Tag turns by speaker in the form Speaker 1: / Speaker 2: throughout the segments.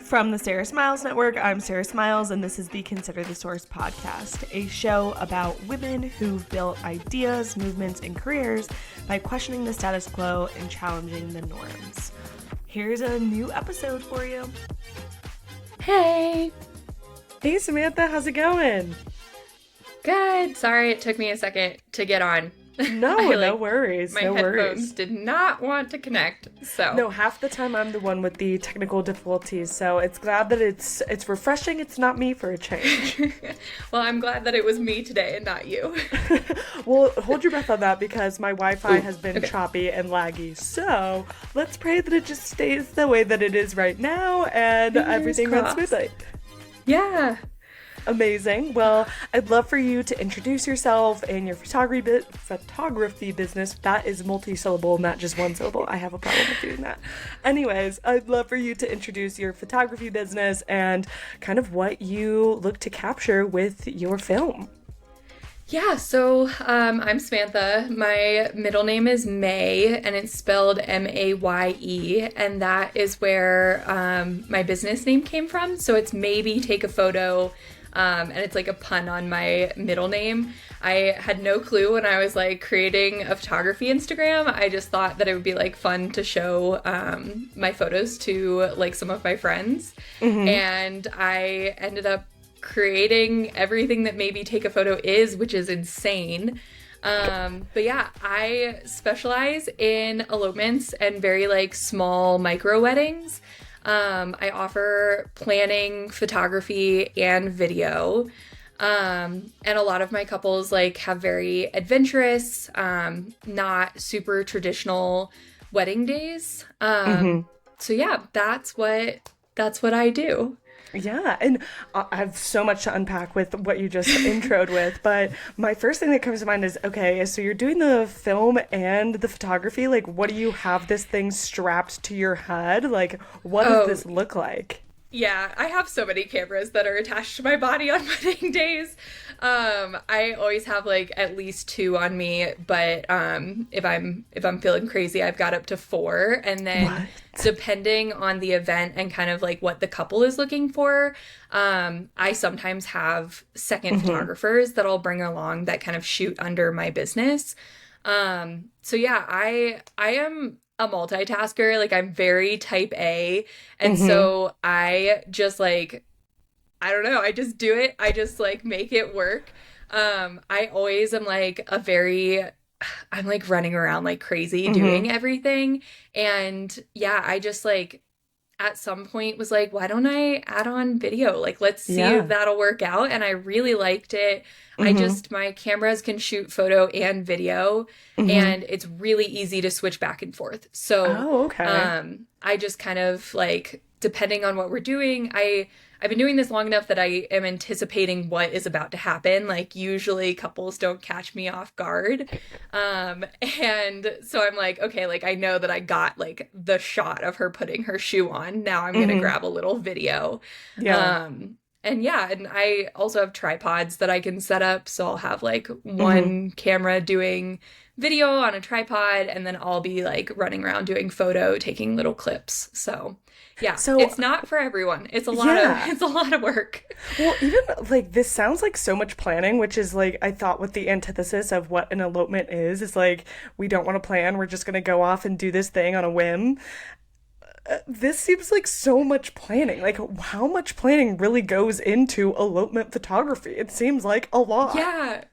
Speaker 1: From the Sarah Smiles Network, I'm Sarah Smiles, and this is the Consider the Source podcast, a show about women who've built ideas, movements, and careers by questioning the status quo and challenging the norms. Here's a new episode for you.
Speaker 2: Hey!
Speaker 1: Hey, Samantha, how's it going?
Speaker 2: Good. Sorry it took me a second to get on.
Speaker 1: No, no worries.
Speaker 2: My headphones did not want to connect, so.
Speaker 1: No, half the time I'm the one with the technical difficulties, so it's glad that it's refreshing. It's not me for a change.
Speaker 2: Well, I'm glad that it was me today and not you.
Speaker 1: Well, hold your breath on that because my Wi-Fi has been choppy and laggy. So let's pray that it just stays the way that it is right now and everything runs smoothly.
Speaker 2: Yeah.
Speaker 1: Amazing. Well, I'd love for you to introduce yourself and your photography business. That is multi-syllable, not just one syllable. I have a problem with doing that. Anyways, I'd love for you to introduce your photography business and kind of what you look to capture with your film.
Speaker 2: Yeah, so I'm Samantha. My middle name is Maye, and it's spelled Maye, and that is where my business name came from. So it's Maybe Take a Photo. And it's like a pun on my middle name. I had no clue when I was like creating a photography Instagram. I just thought that it would be like fun to show my photos to like some of my friends. Mm-hmm. And I ended up creating everything that Maybe Take a Photo is, which is insane. But yeah, I specialize in elopements and very like small micro weddings. I offer planning, photography, and video. And a lot of my couples like have very adventurous, not super traditional wedding days. So yeah, that's what I do.
Speaker 1: Yeah, and I have so much to unpack with what you just introed with, but my first thing that comes to mind is, okay, so you're doing the film and the photography, like what do you have this thing strapped to your head? Like, what does this look like?
Speaker 2: Yeah, I have so many cameras that are attached to my body on wedding days. I always have like at least 2 on me, but if I'm feeling crazy, I've got up to 4. And then depending on the event and kind of like what the couple is looking for, I sometimes have second photographers that I'll bring along that kind of shoot under my business. So yeah, I am a multitasker. Like I'm very type A. And so I just like, I don't know, I just do it. I just like make it work. I always am like I'm like running around like crazy doing everything. And yeah, I just like at some point was like, why don't I add on video? Like, let's see if that'll work out. And I really liked it. My cameras can shoot photo and video and it's really easy to switch back and forth. So, I just kind of like, depending on what we're doing, I've been doing this long enough that I am anticipating what is about to happen. Like usually couples don't catch me off guard. And so I'm like, okay, like I know that I got like the shot of her putting her shoe on. Now I'm going to grab a little video. Yeah. And I also have tripods that I can set up. So I'll have like one camera doing video on a tripod and then I'll be like running around doing photo, taking little clips. So yeah, so it's not for everyone. It's a lot of work.
Speaker 1: Well, even like this sounds like so much planning, which is like I thought what the antithesis of what an elopement is like we don't want to plan. We're just going to go off and do this thing on a whim. This seems like so much planning. Like how much planning really goes into elopement photography? It seems like a lot.
Speaker 2: Yeah.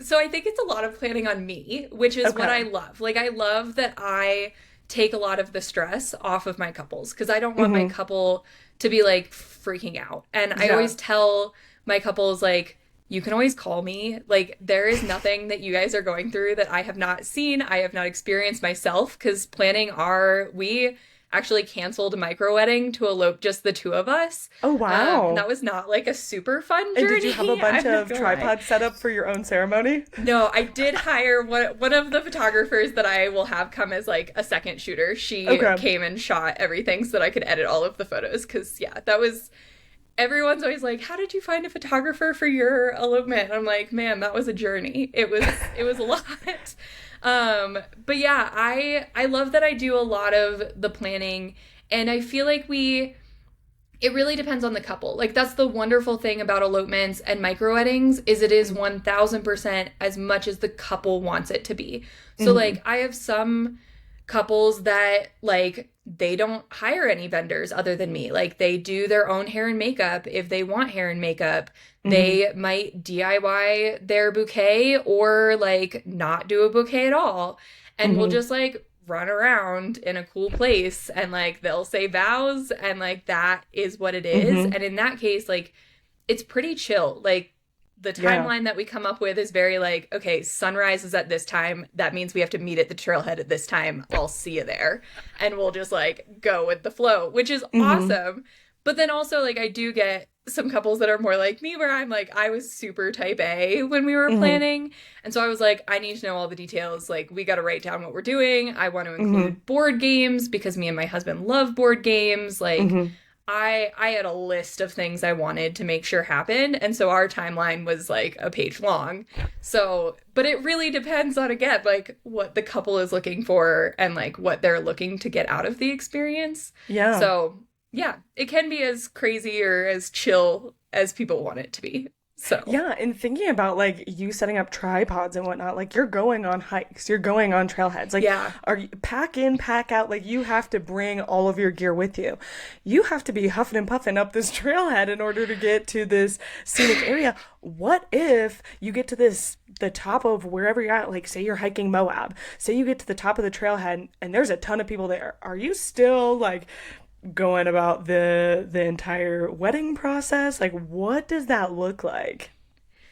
Speaker 2: So I think it's a lot of planning on me, which is what I love. Like I love that I take a lot of the stress off of my couples because I don't want my couple to be like freaking out. And I always tell my couples like, you can always call me. Like there is nothing that you guys are going through that I have not seen. I have not experienced myself because we actually canceled a micro wedding to elope just the 2 of us.
Speaker 1: Oh, wow.
Speaker 2: And that was not like a super fun journey.
Speaker 1: And did you have a bunch of tripods set up for your own ceremony?
Speaker 2: No, I did hire one of the photographers that I will have come as like a second shooter. She came and shot everything so that I could edit all of the photos. Cause that was, everyone's always like, how did you find a photographer for your elopement? And I'm like, man, that was a journey. It was a lot. But yeah, I love that I do a lot of the planning and I feel like we It really depends on the couple. Like that's the wonderful thing about elopements and micro weddings is it is 1000% as much as the couple wants it to be. So
Speaker 1: Mm-hmm.
Speaker 2: like I have some couples that like they don't hire any vendors other than me. Like they do their own hair and makeup if they want hair and makeup.
Speaker 1: Mm-hmm.
Speaker 2: They might DIY their bouquet or like not do a bouquet at all. And we'll
Speaker 1: Mm-hmm.
Speaker 2: just like run around in a cool place and like they'll say vows and like that is what it is.
Speaker 1: Mm-hmm.
Speaker 2: And in that case, like it's pretty chill. Like the
Speaker 1: Yeah.
Speaker 2: timeline that we come up with is very like, okay, sunrise is at this time. That means we have to meet at the trailhead at this time. I'll see you there. And we'll just like go with the flow, which is
Speaker 1: Mm-hmm.
Speaker 2: awesome. But then also, like, I do get some couples that are more like me, where I'm like, I was super type A when we were
Speaker 1: Mm-hmm.
Speaker 2: planning. And so I was like, I need to know all the details. Like, we got to write down what we're doing. I want to
Speaker 1: Mm-hmm.
Speaker 2: include board games because me and my husband love board games. Like,
Speaker 1: Mm-hmm.
Speaker 2: I had a list of things I wanted to make sure happened, and so our timeline was like a page long. So, but it really depends on again like what the couple is looking for and like what they're looking to get out of the experience.
Speaker 1: Yeah.
Speaker 2: So, yeah, it can be as crazy or as chill as people want it to be. So,
Speaker 1: Yeah, and thinking about like you setting up tripods and whatnot, like you're going on hikes, you're going on trailheads. Like,
Speaker 2: yeah.
Speaker 1: are you pack in, pack out? Like, you have to bring all of your gear with you. You have to be huffing and puffing up this trailhead in order to get to this scenic area. What if you get to the top of wherever you're at? Like, say you're hiking Moab. Say you get to the top of the trailhead and there's a ton of people there. Are you still like going about the entire wedding process? Like, what does that look like?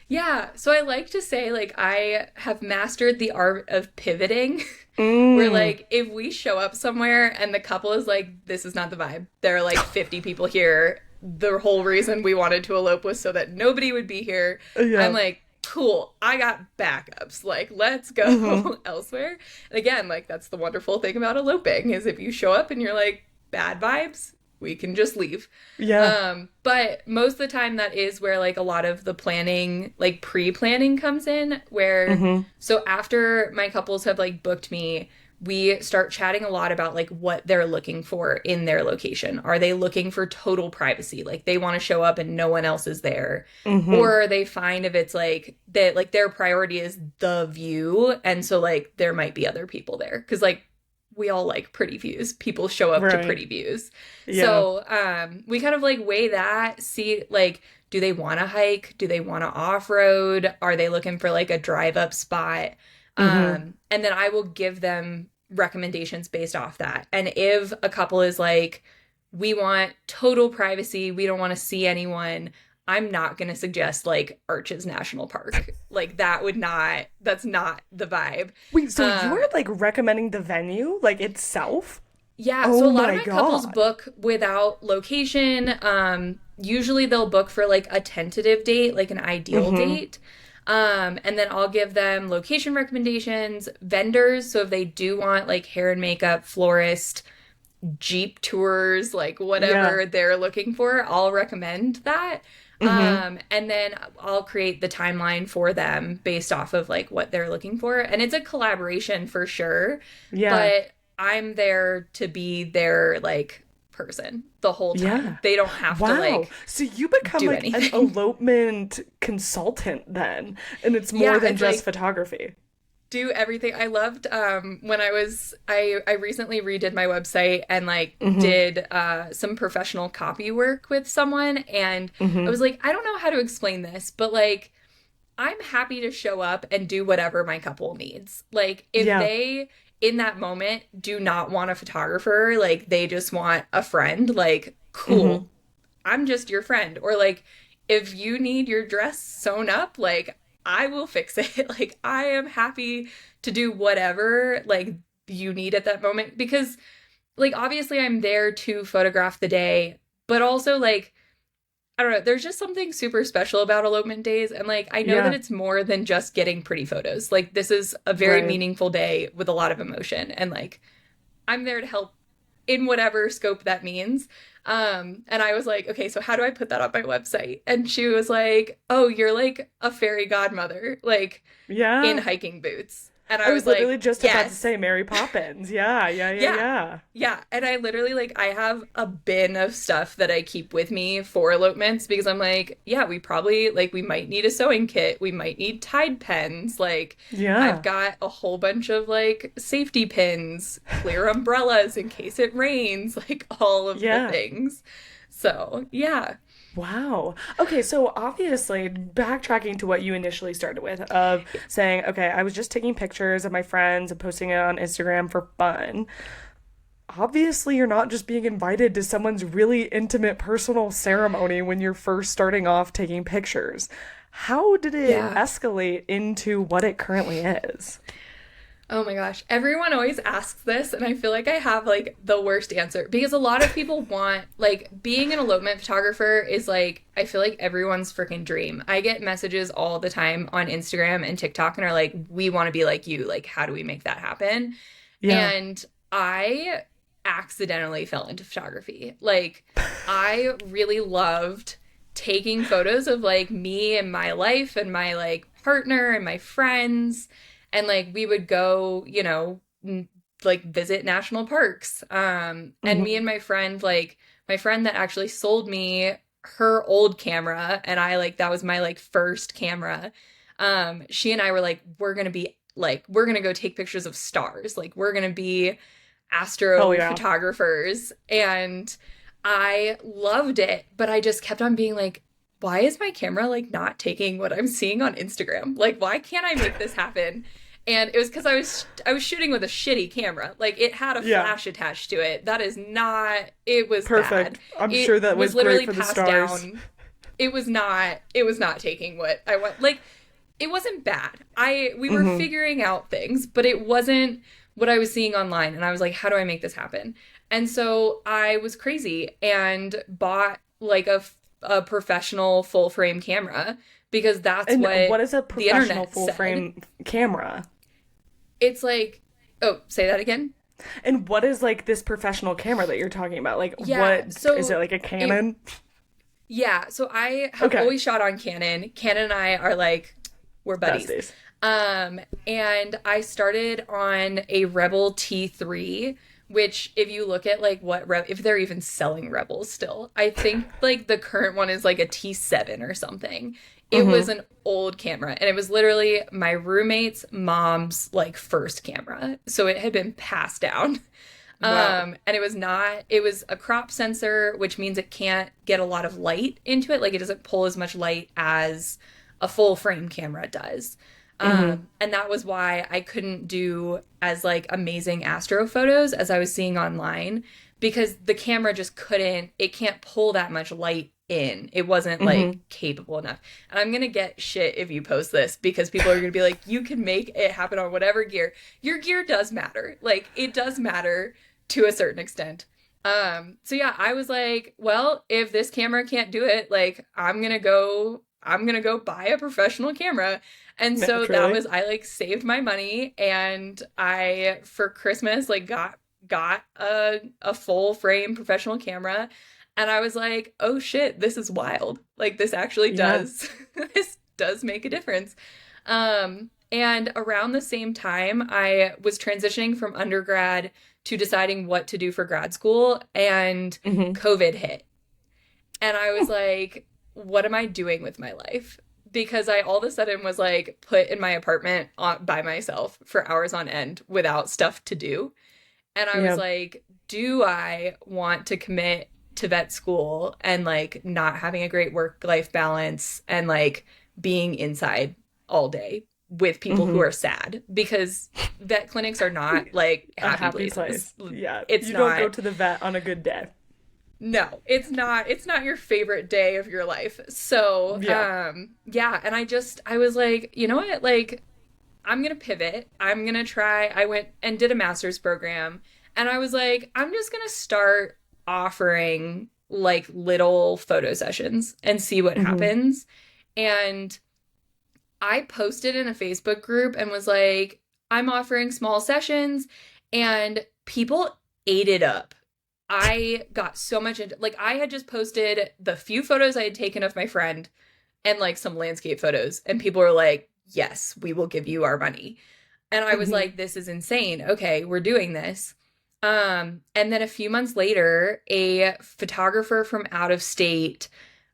Speaker 2: Yeah, so I like to say like I have mastered the art of pivoting. Where
Speaker 1: Mm.
Speaker 2: like if we show up somewhere and the couple is like this is not the vibe. There are like 50 people here. The whole reason we wanted to elope was so that nobody would be here. I'm
Speaker 1: Yeah.
Speaker 2: like, "Cool. I got backups. Like, let's
Speaker 1: Mm-hmm.
Speaker 2: go elsewhere." And again, like that's the wonderful thing about eloping is if you show up and you're like bad vibes, we can just leave.
Speaker 1: Yeah.
Speaker 2: But most of the time that is where like a lot of the planning, like pre-planning comes in, where
Speaker 1: Mm-hmm.
Speaker 2: so after my couples have like booked me, we start chatting a lot about like what they're looking for in their location. Are they looking for total privacy? Like they want to show up and no one else is there.
Speaker 1: Mm-hmm.
Speaker 2: Or they find if it's like that like their priority is the view and so like there might be other people there. Cause like we all like pretty views. People show up to
Speaker 1: Right.
Speaker 2: pretty views.
Speaker 1: Yeah.
Speaker 2: So we kind of like weigh that, see like, do they want to hike? Do they want to off road? Are they looking for like a drive up spot?
Speaker 1: Mm-hmm.
Speaker 2: And then I will give them recommendations based off that. And if a couple is like, we want total privacy, we don't want to see anyone, I'm not going to suggest like Arches National Park. Like that would not, that's not the vibe.
Speaker 1: Wait, so
Speaker 2: Um,
Speaker 1: you're like recommending the venue, like itself?
Speaker 2: Yeah, so
Speaker 1: Oh
Speaker 2: a lot of
Speaker 1: my
Speaker 2: my couples
Speaker 1: God.
Speaker 2: book without location. Usually they'll book for like a tentative date, like an ideal
Speaker 1: Mm-hmm.
Speaker 2: date. And then I'll give them location recommendations, vendors. So if they do want like hair and makeup, florist, Jeep tours, like
Speaker 1: Yeah.
Speaker 2: whatever they're looking for, I'll recommend that.
Speaker 1: Mm-hmm.
Speaker 2: And then I'll create the timeline for them based off of like what they're looking for. And it's a collaboration for sure,
Speaker 1: Yeah.
Speaker 2: but I'm there to be their like person the whole
Speaker 1: Yeah.
Speaker 2: time. They don't have to
Speaker 1: Wow.
Speaker 2: like
Speaker 1: So you become
Speaker 2: do
Speaker 1: like an
Speaker 2: anything.
Speaker 1: elopement consultant then, and it's more
Speaker 2: Yeah,
Speaker 1: than
Speaker 2: it's
Speaker 1: just
Speaker 2: like
Speaker 1: photography.
Speaker 2: do everything. I loved when I recently redid my website and like
Speaker 1: Mm-hmm.
Speaker 2: did some professional copy work with someone and I
Speaker 1: Mm-hmm.
Speaker 2: was like, I don't know how to explain this, but like I'm happy to show up and do whatever my couple needs. Like if
Speaker 1: Yeah.
Speaker 2: they in that moment do not want a photographer, like they just want a friend, like
Speaker 1: Mm-hmm.
Speaker 2: cool. I'm just your friend. Or like if you need your dress sewn up, like I will fix it. Like I am happy to do whatever like you need at that moment because like obviously I'm there to photograph the day, but also like I don't know, there's just something super special about elopement days and like I know that
Speaker 1: Yeah.
Speaker 2: it's more than just getting pretty photos. Like this is a very
Speaker 1: Right.
Speaker 2: meaningful day with a lot of emotion and like I'm there to help in whatever scope that means. And I was like, okay, so how do I put that on my website? And she was like, oh, you're like a fairy godmother, like in
Speaker 1: Yeah.
Speaker 2: hiking boots. And
Speaker 1: I
Speaker 2: I
Speaker 1: was
Speaker 2: was
Speaker 1: literally
Speaker 2: like,
Speaker 1: just about to
Speaker 2: yes.
Speaker 1: say Mary Poppins. Yeah, yeah, yeah,
Speaker 2: Yeah.
Speaker 1: yeah.
Speaker 2: Yeah. And I literally like I have a bin of stuff that I keep with me for elopements because I'm like, yeah, we probably like we might need a sewing kit. We might need Tide pens. Like I've
Speaker 1: Yeah.
Speaker 2: got a whole bunch of like safety pins, clear umbrellas in case it rains, like all of the
Speaker 1: Yeah.
Speaker 2: things. So, yeah.
Speaker 1: Wow. Okay, so obviously, backtracking to what you initially started with, of saying, okay, I was just taking pictures of my friends and posting it on Instagram for fun. Obviously, you're not just being invited to someone's really intimate personal ceremony when you're first starting off taking pictures. How did it
Speaker 2: Yeah.
Speaker 1: escalate into what it currently is?
Speaker 2: Oh my gosh. Everyone always asks this, and I feel like I have like the worst answer because a lot of people want, like, being an elopement photographer is like, I feel like everyone's freaking dream. I get messages all the time on Instagram and TikTok and are like, we want to be like you. Like, how do we make that happen?
Speaker 1: Yeah.
Speaker 2: And I accidentally fell into photography. Like, I really loved taking photos of like me and my life and my like partner and my friends and like we would go, like visit national parks. And me
Speaker 1: Hmm.
Speaker 2: and my friend, like my friend that actually sold me her old camera, and I like that was my like first camera. She and I were like, we're gonna go take pictures of stars. Like we're gonna be
Speaker 1: Hell yeah.
Speaker 2: astrophotographers. And I loved it, but I just kept on being like, why is my camera like not taking what I'm seeing on Instagram? Like, why can't I make this happen? And it was because I was shooting with a shitty camera. Like it had a
Speaker 1: Yeah.
Speaker 2: flash attached to it. That is not. It was bad.
Speaker 1: Perfect. I'm sure
Speaker 2: It
Speaker 1: that
Speaker 2: was
Speaker 1: was great
Speaker 2: literally
Speaker 1: for the
Speaker 2: passed
Speaker 1: stars.
Speaker 2: down. It was not. It was not taking what I want. Like it wasn't bad. We were
Speaker 1: Hmm.
Speaker 2: figuring out things, but it wasn't what I was seeing online. And I was like, how do I make this happen? And so I was crazy and bought like a professional full frame camera because that's
Speaker 1: And what
Speaker 2: what
Speaker 1: is a
Speaker 2: the
Speaker 1: professional
Speaker 2: internet
Speaker 1: full
Speaker 2: said.
Speaker 1: frame camera?
Speaker 2: It's like, oh, say that again.
Speaker 1: And what is like this professional camera that you're talking about? Like,
Speaker 2: Yeah.
Speaker 1: what is it,
Speaker 2: So
Speaker 1: like a
Speaker 2: it,
Speaker 1: Canon?
Speaker 2: yeah. So I have
Speaker 1: Okay.
Speaker 2: always shot on Canon. Canon and I are like, we're buddies.
Speaker 1: Besties.
Speaker 2: And I started on a Rebel T3, which if you look at like if they're even selling Rebels still, I think like the current one is like a T7 or something. It was
Speaker 1: Mm-hmm.
Speaker 2: an old camera and it was literally my roommate's mom's like first camera. So it had been passed down.
Speaker 1: Wow.
Speaker 2: And it was a crop sensor, which means it can't get a lot of light into it. Like it doesn't pull as much light as a full frame camera does.
Speaker 1: Mm-hmm.
Speaker 2: And that was why I couldn't do as like amazing astro photos as I was seeing online because the camera just it can't pull that much light in. It wasn't like
Speaker 1: Mm-hmm.
Speaker 2: capable enough. And I'm gonna get shit if you post this because people are gonna be like, you can make it happen on whatever gear. Your gear does matter. Like it does matter to a certain extent. So yeah, I was like, well, if this camera can't do it, like I'm gonna go buy a professional camera. And so that
Speaker 1: Naturally.
Speaker 2: was I like saved my money and I for Christmas like got a full frame professional camera and I was like, "Oh shit, this is wild. Like this actually
Speaker 1: Yeah.
Speaker 2: does this does make a difference." And around the same time I was transitioning from undergrad to deciding what to do for grad school and
Speaker 1: Mm-hmm.
Speaker 2: COVID hit. And I was like, what am I doing with my life? Because I all of a sudden was like put in my apartment by myself for hours on end without stuff to do. And I was
Speaker 1: Yeah.
Speaker 2: like, do I want to commit to vet school and like not having a great work life balance and like being inside all day with people who
Speaker 1: Mm-hmm.
Speaker 2: are sad? Because vet clinics are not like
Speaker 1: A
Speaker 2: happy
Speaker 1: happy place.
Speaker 2: places.
Speaker 1: Yeah.
Speaker 2: It's
Speaker 1: You don't go
Speaker 2: not.
Speaker 1: to the vet on a good day.
Speaker 2: No, it's not. It's not your favorite day of your life. So,
Speaker 1: Yeah.
Speaker 2: yeah, and I was like, you know what? Like I'm going to pivot. I'm going to try. I went and did a master's program and I was like, I'm just going to start offering like little photo sessions and see what
Speaker 1: Mm-hmm.
Speaker 2: happens. And I posted in a Facebook group and was like, I'm offering small sessions and people ate it up. I got so much into like I had just posted the few photos I had taken of my friend and like some landscape photos and people were like, "Yes, we will give you our money." And I was
Speaker 1: Hmm.
Speaker 2: like, this is insane. Okay, we're doing this. And then a few months later, a photographer from out of state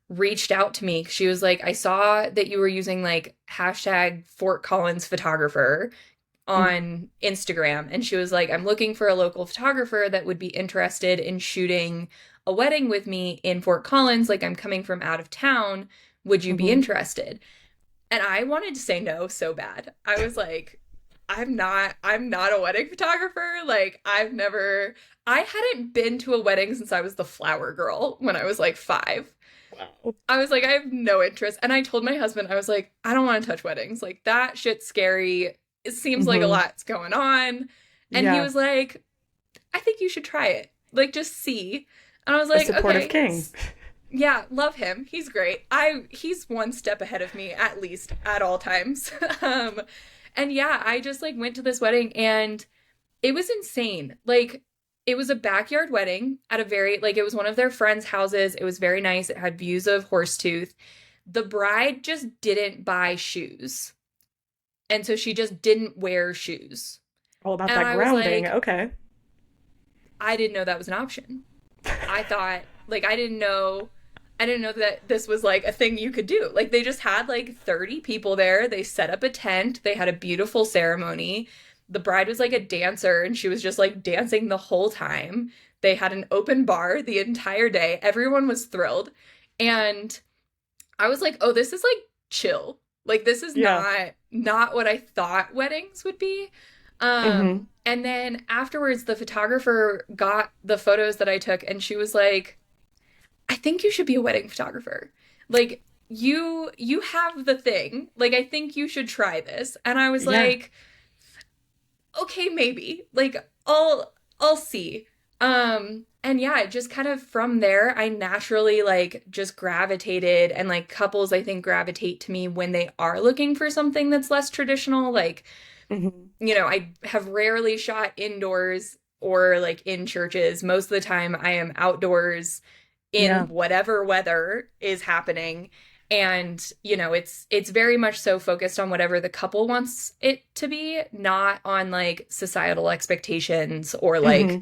Speaker 2: reached out to me. She was like, I saw that you were using like hashtag Fort Collins photographer
Speaker 1: Hmm.
Speaker 2: on Instagram. And she was like, I'm looking for a local photographer that would be interested in shooting a wedding with me in Fort Collins. Like, I'm coming from out of town. Would you be
Speaker 1: Hmm.
Speaker 2: interested? And I wanted to say no so bad. I was like, I'm not a wedding photographer. Like, I hadn't been to a wedding since I was the flower girl when I was like 5.
Speaker 1: Wow.
Speaker 2: I was like, I have no interest. And I told my husband, I was like, I don't want to touch weddings. Like, that shit's scary. It seems like a
Speaker 1: Hmm.
Speaker 2: lot's going on. And he
Speaker 1: Yeah.
Speaker 2: was like, I think you should try it. Like, just see. And I was
Speaker 1: A
Speaker 2: like,
Speaker 1: supportive
Speaker 2: okay,
Speaker 1: king.
Speaker 2: yeah, love him. He's great. He's one step ahead of me at least at all times. um, and yeah, I just like went to this wedding and it was insane. Like, it was a backyard wedding at a very, like, it was one of their friends' houses. It was very nice. It had views of Horsetooth. The bride just didn't buy shoes. And so she just didn't wear shoes.
Speaker 1: All about
Speaker 2: And
Speaker 1: that
Speaker 2: I was
Speaker 1: grounding.
Speaker 2: like,
Speaker 1: Okay.
Speaker 2: I didn't know that was an option. I thought, like, I didn't know that this was like a thing you could do. Like, they just had like 30 people there. They set up a tent. They had a beautiful ceremony. The bride was like a dancer and she was just like dancing the whole time. They had an open bar the entire day. Everyone was thrilled. And I was like, "Oh, this is like chill. Like, this is
Speaker 1: Yeah.
Speaker 2: not what I thought weddings would be."
Speaker 1: Hmm.
Speaker 2: And then afterwards the photographer got the photos that I took and she was like, I think you should be a wedding photographer. Like, you have the thing. Like, I think you should try this. And I was
Speaker 1: Yeah.
Speaker 2: like, okay, maybe. Like, I'll see. And yeah, just kind of from there I naturally like just gravitated, and like couples I think gravitate to me when they are looking for something that's less traditional. Like,
Speaker 1: Hmm.
Speaker 2: I have rarely shot indoors or like in churches. Most of the time I am outdoors in
Speaker 1: Yeah.
Speaker 2: whatever weather is happening. And it's very much so focused on whatever the couple wants it to be, not on like societal expectations or like
Speaker 1: Hmm.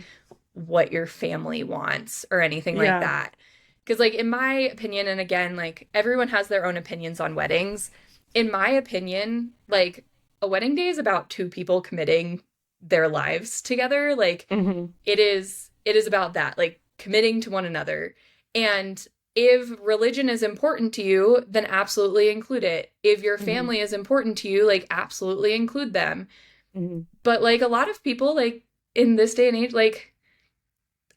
Speaker 2: what your family wants or anything like
Speaker 1: Yeah.
Speaker 2: that. Because like in my opinion, and again, like everyone has their own opinions on weddings, in my opinion, like a wedding day is about two people committing their lives together. Like,
Speaker 1: Hmm.
Speaker 2: it is about that, like committing to one another. And if religion is important to you, then absolutely include it. If your
Speaker 1: Hmm.
Speaker 2: family is important to you, like absolutely include them.
Speaker 1: Hmm.
Speaker 2: But like a lot of people, like in this day and age, like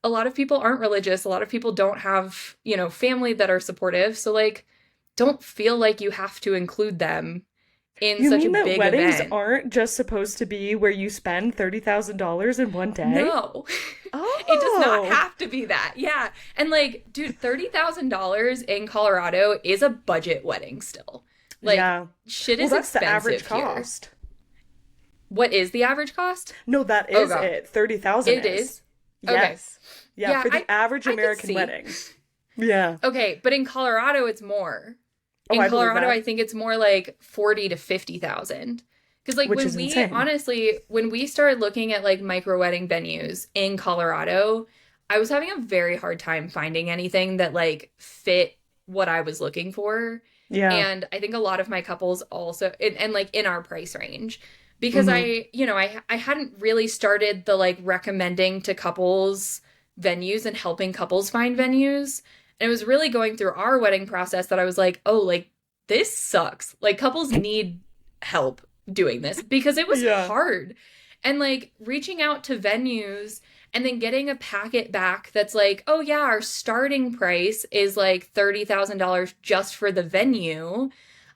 Speaker 2: a lot of people aren't religious. A lot of people don't have, family that are supportive. So like don't feel like you have to include them in
Speaker 1: You
Speaker 2: such a
Speaker 1: mean that
Speaker 2: big
Speaker 1: weddings
Speaker 2: event.
Speaker 1: aren't just supposed to be where you spend $30,000 in one day?
Speaker 2: No. It does not
Speaker 1: Oh.
Speaker 2: have to be that. Yeah. And like, dude, $30,000 in Colorado is a budget wedding still. Like,
Speaker 1: Yeah.
Speaker 2: shit
Speaker 1: Well,
Speaker 2: is
Speaker 1: that's the average
Speaker 2: expensive here.
Speaker 1: cost.
Speaker 2: What is the average cost?
Speaker 1: No, that
Speaker 2: Oh
Speaker 1: is
Speaker 2: god.
Speaker 1: it. 30,000
Speaker 2: It
Speaker 1: is.
Speaker 2: is. Okay.
Speaker 1: Yes. Yeah,
Speaker 2: Yeah,
Speaker 1: for the
Speaker 2: I
Speaker 1: average
Speaker 2: I could
Speaker 1: American
Speaker 2: see.
Speaker 1: wedding. Yeah.
Speaker 2: Okay, but in Colorado it's more.
Speaker 1: Oh,
Speaker 2: In
Speaker 1: I believe
Speaker 2: Colorado
Speaker 1: that,
Speaker 2: I think it's more like 40 to 50,000. Cuz like
Speaker 1: which
Speaker 2: when
Speaker 1: is
Speaker 2: we
Speaker 1: insane.
Speaker 2: honestly when we started looking at like micro wedding venues in Colorado, I was having a very hard time finding anything that like fit what I was looking for.
Speaker 1: Yeah.
Speaker 2: And I think a lot of my couples also, and like in our price range, because
Speaker 1: Hmm.
Speaker 2: I hadn't really started the like recommending to couples venues and helping couples find venues. And it was really going through our wedding process that I was like, oh, like this sucks. Like couples need help doing this because it was
Speaker 1: Yeah.
Speaker 2: hard. And like reaching out to venues and then getting a packet back that's like, oh yeah, our starting price is like $30,000 just for the venue.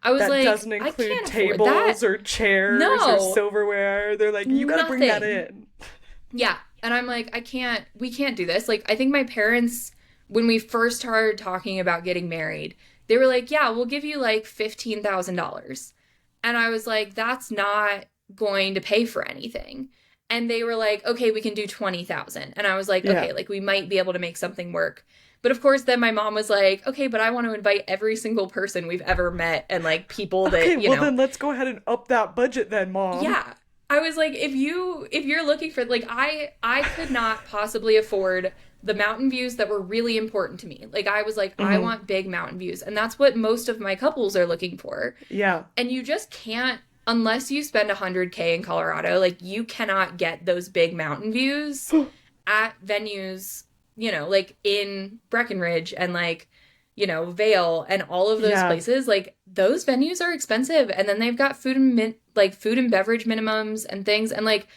Speaker 2: I was
Speaker 1: That
Speaker 2: like,
Speaker 1: doesn't
Speaker 2: I
Speaker 1: include
Speaker 2: can't afford that.
Speaker 1: tables or chairs or
Speaker 2: No,
Speaker 1: silverware. They're like, you gotta bring that
Speaker 2: nothing.
Speaker 1: in.
Speaker 2: Yeah. And I'm like, we can't do this. Like, I think my parents, when we first started talking about getting married, they were like, yeah, we'll give you like $15,000. And I was like, that's not going to pay for anything. And they were like, okay, we can do 20,000. And I was like,
Speaker 1: Yeah.
Speaker 2: okay, like we might be able to make something work. But of course, then my mom was like, okay, but I want to invite every single person we've ever met and like people that,
Speaker 1: Okay, well then let's go ahead and up that budget then, Mom.
Speaker 2: yeah. I was like, if you're looking for like I could not possibly afford the mountain views that were really important to me. Like I was like, I
Speaker 1: Hmm.
Speaker 2: want big mountain views. And that's what most of my couples are looking for.
Speaker 1: Yeah.
Speaker 2: And you just can't unless you spend 100K in Colorado, like you cannot get those big mountain views at venues, like in Breckenridge and like, Vail and all of those
Speaker 1: Yeah.
Speaker 2: places. Like those venues are expensive, and then they've got food and beverage minimums and things. And like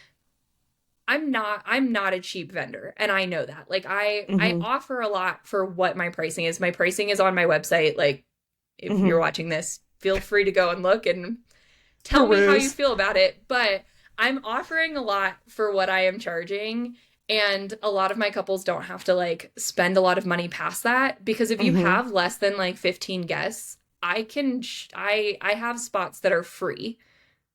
Speaker 2: I'm not a cheap vendor, and I know that. Like I
Speaker 1: Hmm.
Speaker 2: offer a lot for what my pricing is. My pricing is on my website. Like if you're
Speaker 1: Hmm.
Speaker 2: watching this, feel free to go and look and tell me how you
Speaker 1: Peruse.
Speaker 2: feel about it, but I'm offering a lot for what I am charging. And a lot of my couples don't have to like spend a lot of money past that because if you
Speaker 1: Hmm.
Speaker 2: have less than like 15 guests, I have spots that are free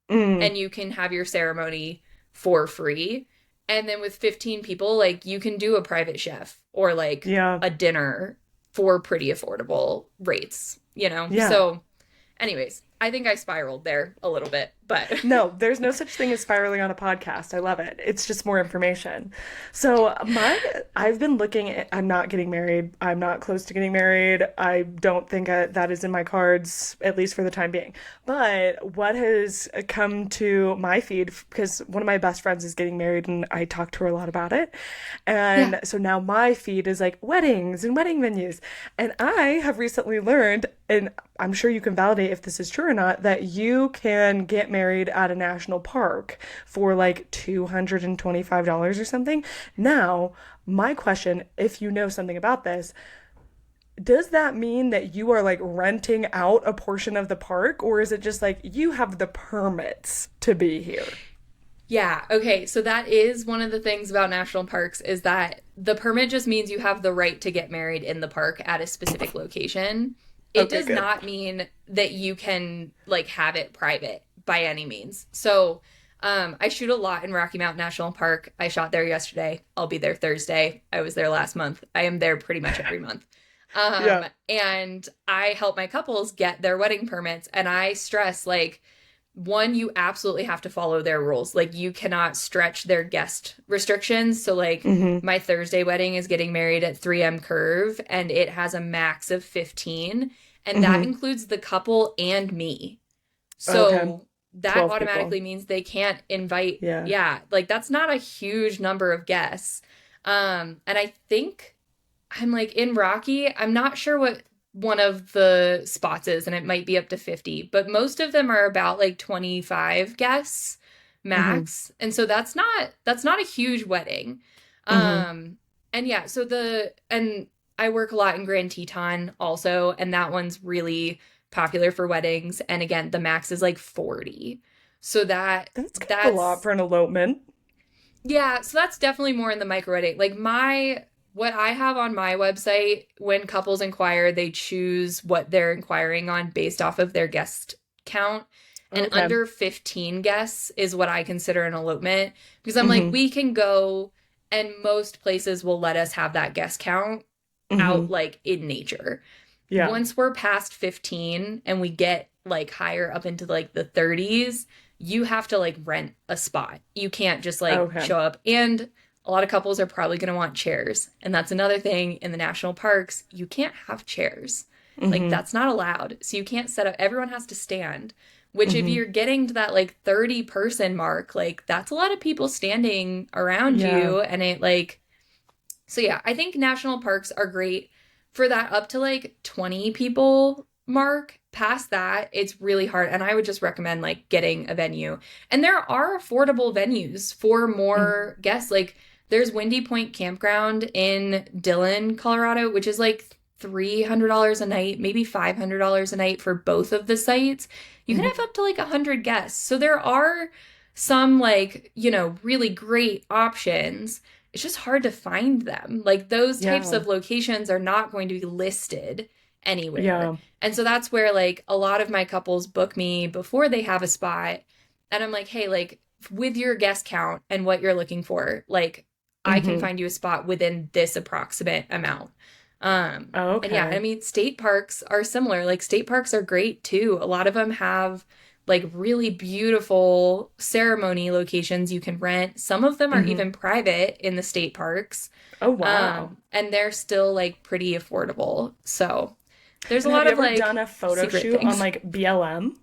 Speaker 1: Mm.
Speaker 2: and you can have your ceremony for free. And then with 15 people, like you can do a private chef or like
Speaker 1: Yeah.
Speaker 2: a dinner for pretty affordable rates.
Speaker 1: Yeah.
Speaker 2: So anyways, I think I spiraled there a little bit, but
Speaker 1: No, there's no such thing as spiraling on a podcast. I love it. It's just more information. So, I've been looking at, I'm not getting married. I'm not close to getting married. I don't think that is in my cards, at least for the time being. But what has come to my feed, because one of my best friends is getting married and I talk to her a lot about it.
Speaker 2: yeah.
Speaker 1: And so now my feed is like weddings and wedding venues. And I have recently learned, and I'm sure you can validate if this is true or not, that you can get married at a national park for like $225 or something. Now, my question, if you know something about this, does that mean that you are like renting out a portion of the park, or is it just like you have the permits to be here?
Speaker 2: Yeah. Okay. So that is one of the things about national parks is that the permit just means you have the right to get married in the park at a specific location. It
Speaker 1: Okay,
Speaker 2: does
Speaker 1: good.
Speaker 2: not mean that you can like have it private by any means. So, I shoot a lot in Rocky Mountain National Park. I shot there yesterday. I'll be there Thursday. I was there last month. I am there pretty much every month.
Speaker 1: Yeah.
Speaker 2: And I help my couples get their wedding permits, and I stress like one, you absolutely have to follow their rules. Like you cannot stretch their guest restrictions. So like
Speaker 1: Mm-hmm.
Speaker 2: my Thursday wedding is getting married at 3M Curve and it has a max of 15 and that
Speaker 1: Mm-hmm.
Speaker 2: includes the couple and me.
Speaker 1: Okay.
Speaker 2: So that
Speaker 1: 12 people.
Speaker 2: automatically means they can't invite,
Speaker 1: Yeah.
Speaker 2: yeah, like that's not a huge number of guests. And I think I'm like in Rocky, I'm not sure what one of the spots is, and it might be up to 50, but most of them are about like 25 guests
Speaker 1: Mm-hmm.
Speaker 2: max. And so that's not a huge wedding.
Speaker 1: Mm-hmm.
Speaker 2: Um and yeah, and I work a lot in Grand Teton also, and that one's really popular for weddings. And again, the max is like 40. So
Speaker 1: That's kind of a lot
Speaker 2: that's
Speaker 1: for an elopement.
Speaker 2: yeah, so that's definitely more in the micro edit. Like what I have on my website, when couples inquire, they choose what they're inquiring on based off of their guest count. And
Speaker 1: Okay.
Speaker 2: under 15 guests is what I consider an elopement because I'm like,
Speaker 1: Mm-hmm.
Speaker 2: we can go and most places will let us have that guest count
Speaker 1: Mm-hmm.
Speaker 2: out like in nature.
Speaker 1: Yeah.
Speaker 2: Once we're past 15 and we get like higher up into like the 30s, you have to like rent a spot. You can't just like
Speaker 1: Okay.
Speaker 2: show up. And a lot of couples are probably going to want chairs. And that's another thing in the national parks. You can't have chairs. Like
Speaker 1: Mm-hmm.
Speaker 2: that's not allowed. So you can't set up, everyone has to stand, which if
Speaker 1: Mm-hmm.
Speaker 2: you're getting to that like 30-person mark, like that's a lot of people standing around
Speaker 1: Yeah.
Speaker 2: you. And it like, so yeah, I think national parks are great for that up to like 20 people mark. Past that, it's really hard. And I would just recommend like getting a venue. And there are affordable venues for
Speaker 1: Mm-hmm.
Speaker 2: more guests. Like there's Windy Point Campground in Dillon, Colorado, which is like $300 a night, maybe $500 a night for both of the sites. You can
Speaker 1: Mm-hmm.
Speaker 2: have up to like 100 guests. So there are some like, really great options. It's just hard to find them. Like those types
Speaker 1: Yeah.
Speaker 2: of locations are not going to be listed anywhere.
Speaker 1: Yeah.
Speaker 2: And so that's where like a lot of my couples book me before they have a spot. And I'm like, hey, like with your guest count and what you're looking for, like I can
Speaker 1: Mm-hmm.
Speaker 2: find you a spot within this approximate amount. And yeah, I
Speaker 1: Okay.
Speaker 2: mean, state parks are similar. Like state parks are great too. A lot of them have like really beautiful ceremony locations you can rent. Some of them are
Speaker 1: Hmm.
Speaker 2: even private in the state parks.
Speaker 1: Oh, wow.
Speaker 2: And they're still like pretty affordable. So there's a
Speaker 1: And have
Speaker 2: lot
Speaker 1: you
Speaker 2: of
Speaker 1: ever done
Speaker 2: like
Speaker 1: a photo
Speaker 2: secret
Speaker 1: shoot on
Speaker 2: things.
Speaker 1: like BLM?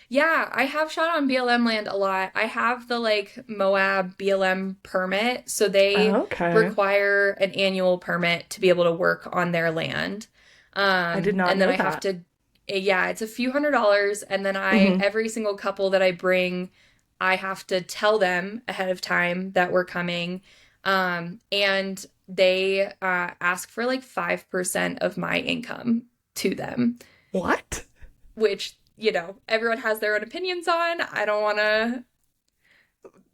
Speaker 2: Yeah, I have shot on BLM land a lot. I have the like Moab BLM permit, so they
Speaker 1: Okay.
Speaker 2: require an annual permit to be able to work on their land.
Speaker 1: I did not
Speaker 2: And then
Speaker 1: know
Speaker 2: I have
Speaker 1: that.
Speaker 2: to, yeah, it's a few $100s, and then
Speaker 1: Hmm.
Speaker 2: every single couple that I bring, I have to tell them ahead of time that we're coming. And they ask for like 5% of my income to them,
Speaker 1: What?
Speaker 2: which, everyone has their own opinions on. I don't want to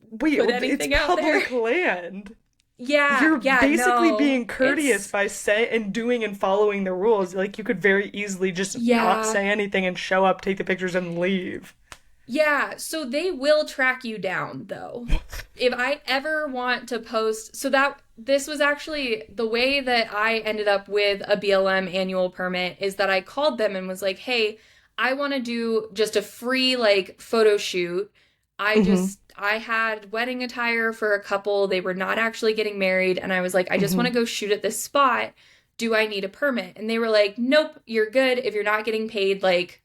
Speaker 1: Wait,
Speaker 2: put
Speaker 1: it's
Speaker 2: anything out there.
Speaker 1: public land.
Speaker 2: Yeah,
Speaker 1: You're
Speaker 2: yeah,
Speaker 1: basically
Speaker 2: no.
Speaker 1: being courteous
Speaker 2: It's
Speaker 1: by saying and doing and following the rules. Like you could very easily just not
Speaker 2: yeah.
Speaker 1: say anything and show up, take the pictures, and leave.
Speaker 2: Yeah, so they will track you down though. If I ever want to post, so that this was actually the way that I ended up with a BLM annual permit is that I called them and was like, "Hey, I want to do just a free like photo shoot.
Speaker 1: Hmm.
Speaker 2: I had wedding attire for a couple. They were not actually getting married and I was like, I just want
Speaker 1: Hmm.
Speaker 2: to go shoot at this spot. Do I need a permit?" And they were like, "Nope, you're good. If you're not getting paid, like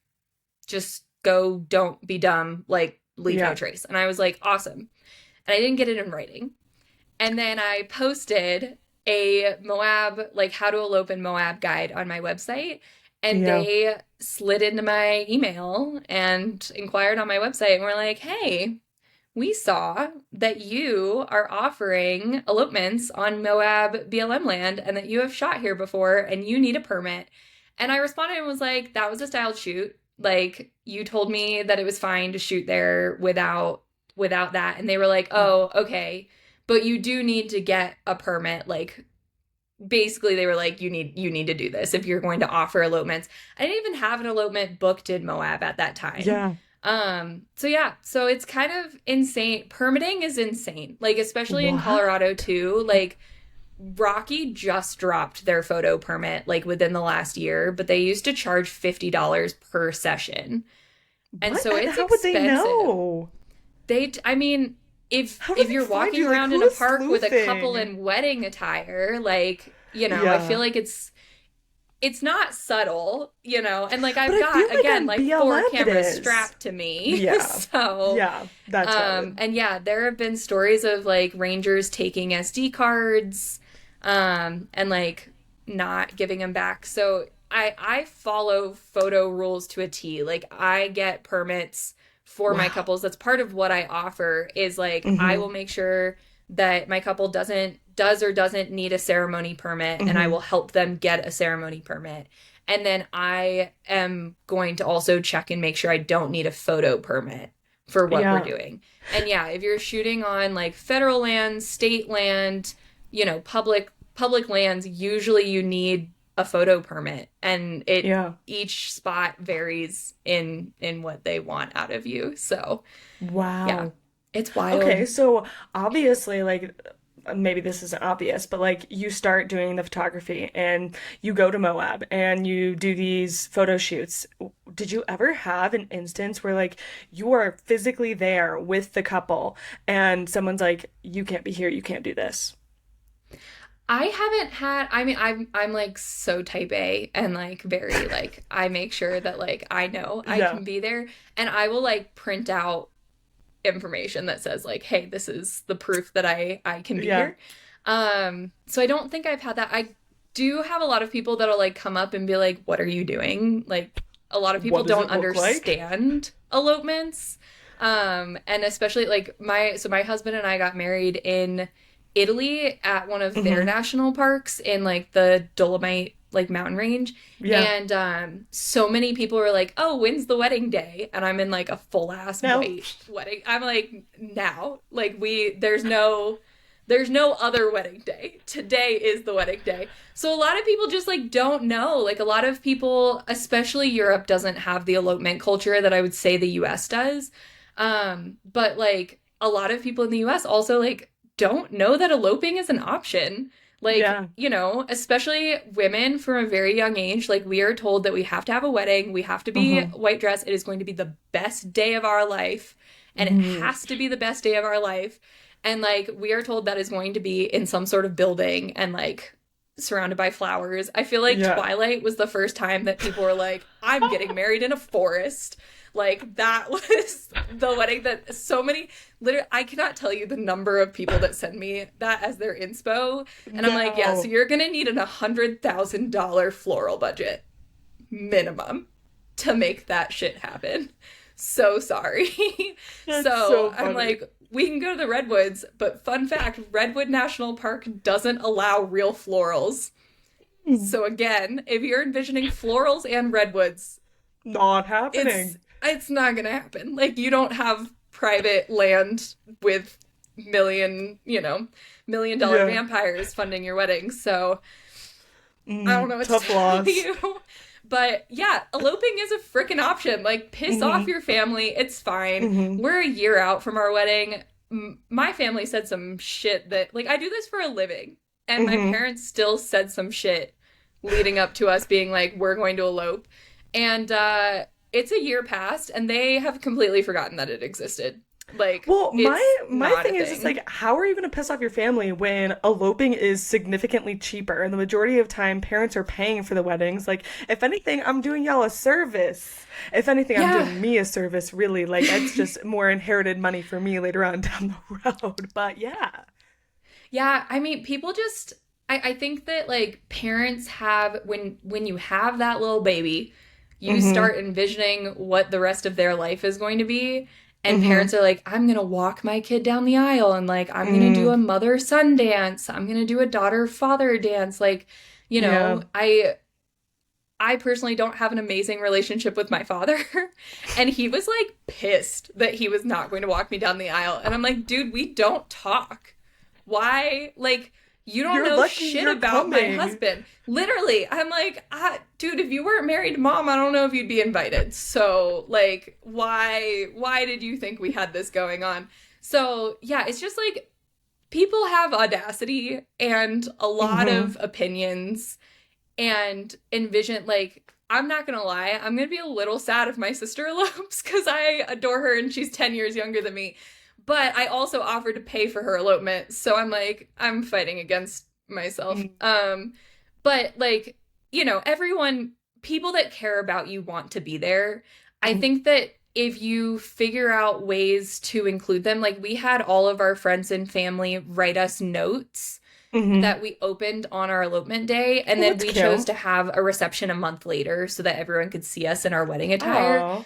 Speaker 2: just go, don't be dumb, like leave no
Speaker 1: Yeah.
Speaker 2: trace." And I was like, awesome. And I didn't get it in writing. And then I posted a Moab, like how to elope in Moab guide on my website. And
Speaker 1: Yeah.
Speaker 2: they slid into my email and inquired on my website and were like, hey, we saw that you are offering elopements on Moab BLM land and that you have shot here before and you need a permit. And I responded and was like, that was a styled shoot. Like you told me that it was fine to shoot there without that. And they were like, "Oh, okay. But you do need to get a permit." Like basically they were like, you need to do this if you're going to offer elopements. I didn't even have an elopement booked in Moab at that time.
Speaker 1: Yeah.
Speaker 2: So yeah, so it's kind of insane. Permitting is insane. Like especially in Colorado
Speaker 1: What?
Speaker 2: too. Like Rocky just dropped their photo permit like within the last year, but they used to charge $50 per session. And
Speaker 1: What?
Speaker 2: so
Speaker 1: And
Speaker 2: it's
Speaker 1: how would they
Speaker 2: expensive.
Speaker 1: know?
Speaker 2: I mean, if
Speaker 1: How do
Speaker 2: if
Speaker 1: they
Speaker 2: you're
Speaker 1: find
Speaker 2: walking
Speaker 1: you? Like,
Speaker 2: around
Speaker 1: who
Speaker 2: in a
Speaker 1: is
Speaker 2: park with a couple
Speaker 1: sleuthing?
Speaker 2: in wedding attire, like, I feel
Speaker 1: Yeah.
Speaker 2: like it's not subtle, and like
Speaker 1: But
Speaker 2: I've
Speaker 1: I feel
Speaker 2: got
Speaker 1: like
Speaker 2: again
Speaker 1: on
Speaker 2: like four
Speaker 1: BLM it
Speaker 2: cameras
Speaker 1: is.
Speaker 2: strapped to me.
Speaker 1: Yeah.
Speaker 2: So,
Speaker 1: Yeah. That's right.
Speaker 2: and yeah, there have been stories of like rangers taking SD cards and like not giving them back. So I follow photo rules to a T. Like I get permits for my
Speaker 1: Wow.
Speaker 2: couples. That's part of what I offer is like I
Speaker 1: Hmm.
Speaker 2: will make sure that my couple does or doesn't need a ceremony permit and I
Speaker 1: Hmm.
Speaker 2: will help them get a ceremony permit. And then I am going to also check and make sure I don't need a photo permit for what we're
Speaker 1: Yeah.
Speaker 2: doing. And yeah, if you're shooting on like federal land, state land, public lands, usually you need a photo permit and it
Speaker 1: Yeah.
Speaker 2: each spot varies in what they want out of you. So, yeah,
Speaker 1: Wow.
Speaker 2: it's
Speaker 1: Okay,
Speaker 2: wild.
Speaker 1: so obviously, like, maybe this isn't obvious, but like, you start doing the photography and you go to Moab and you do these photo shoots. Did you ever have an instance where, like, you are physically there with the couple and someone's like, you can't be here, you can't do this?
Speaker 2: I haven't had I mean I'm like so type A and like very like I make sure that like I know I
Speaker 1: Yeah.
Speaker 2: can be there and I will like print out information that says like, hey, this is the proof that I can be
Speaker 1: Yeah.
Speaker 2: here. So I don't think I've had that. I do have a lot of people that'll like come up and be like, what are you doing? Like a lot of people
Speaker 1: What does
Speaker 2: don't
Speaker 1: it look like?
Speaker 2: understand elopements. And especially like my husband and I got married in Italy at one of their
Speaker 1: Hmm.
Speaker 2: national parks in like the Dolomite like mountain range.
Speaker 1: Yeah.
Speaker 2: And so many people were like, "Oh, when's the wedding day?" And I'm in like a full ass
Speaker 1: No.
Speaker 2: white wedding. I'm like, "Now. Like there's no other wedding day. Today is the wedding day." So a lot of people just like don't know. Like a lot of people, especially Europe doesn't have the elopement culture that I would say the US does. But like a lot of people in the US also like don't know that eloping is an option. Like,
Speaker 1: Yeah.
Speaker 2: especially women from a very young age, like we are told that we have to have a wedding, we have to be
Speaker 1: Mm-hmm.
Speaker 2: white dress. It is going to be the best day of our life, and it
Speaker 1: Mm-hmm.
Speaker 2: has to be the best day of our life. And like we are told that is going to be in some sort of building and like surrounded by flowers. I feel like
Speaker 1: Yeah.
Speaker 2: Twilight was the first time that people were like, I'm getting married in a forest. Like that was the wedding that so many literally I cannot tell you the number of people that send me that as their inspo. And I'm like, yeah, so
Speaker 1: No.
Speaker 2: you're gonna need an $100,000 floral budget minimum to make that shit happen. So sorry.
Speaker 1: That's
Speaker 2: So
Speaker 1: so
Speaker 2: I'm
Speaker 1: funny.
Speaker 2: like, we can go to the Redwoods, but fun fact, Redwood National Park doesn't allow real florals. So again, if you're envisioning florals and redwoods,
Speaker 1: Not
Speaker 2: it's
Speaker 1: happening.
Speaker 2: it's not gonna happen. Like you don't have private land with $1 million
Speaker 1: Yeah.
Speaker 2: vampires funding your wedding. So I don't know what to
Speaker 1: Tough
Speaker 2: tell
Speaker 1: loss.
Speaker 2: you. But yeah, eloping is a freaking option. Like, piss off
Speaker 1: Mm-hmm.
Speaker 2: your family. It's fine.
Speaker 1: Mm-hmm.
Speaker 2: We're a year out from our wedding. My family said some shit that, like, I do this for a living. And my
Speaker 1: Mm-hmm.
Speaker 2: parents still said some shit leading up to us being like, we're going to elope. And it's a year past, and they have completely forgotten that it existed. Like,
Speaker 1: Well,
Speaker 2: it's
Speaker 1: my
Speaker 2: not a
Speaker 1: thing is just
Speaker 2: thing.
Speaker 1: like, how are you going to piss off your family when eloping is significantly cheaper, and the majority of time parents are paying for the weddings? Like, if anything, I'm doing y'all a service. If anything, I'm
Speaker 2: Yeah.
Speaker 1: doing me a service. Really, like it's just more inherited money for me later on down the road. But yeah.
Speaker 2: Yeah, I mean, people just I think that like parents have when you have that little baby, you
Speaker 1: Mm-hmm.
Speaker 2: start envisioning what the rest of their life is going to be. And
Speaker 1: Mm-hmm.
Speaker 2: parents are like, I'm gonna walk my kid down the aisle and like I'm gonna do
Speaker 1: Mm-hmm.
Speaker 2: a mother-son dance. I'm gonna do a daughter-father dance. Like,
Speaker 1: Yeah.
Speaker 2: I personally don't have an amazing relationship with my father. And he was like pissed that he was not going to walk me down the aisle. And I'm like, dude, we don't talk. Why? Like, you don't
Speaker 1: You're
Speaker 2: know
Speaker 1: lucky
Speaker 2: shit
Speaker 1: you're
Speaker 2: about my
Speaker 1: coming.
Speaker 2: husband. Literally, I'm like, dude, if you weren't married to mom, I don't know if you'd be invited. So, like, why did you think we had this going on? So, yeah, it's just like people have audacity and a lot
Speaker 1: Mm-hmm.
Speaker 2: of opinions and envision like I'm not gonna lie, I'm gonna be a little sad if my sister elopes because I adore her and she's 10 years younger than me. But I also offered to pay for her elopement, so I'm like, I'm fighting against myself. But like, everyone, people that care about you want to be there. I
Speaker 1: Mm-hmm.
Speaker 2: think that if you figure out ways to include them, like we had all of our friends and family write us notes
Speaker 1: Mm-hmm.
Speaker 2: that we opened on our elopement day, and
Speaker 1: Well,
Speaker 2: then
Speaker 1: that's
Speaker 2: we chose
Speaker 1: cute.
Speaker 2: to have a reception a month later so that everyone could see us in our wedding attire,
Speaker 1: Oh.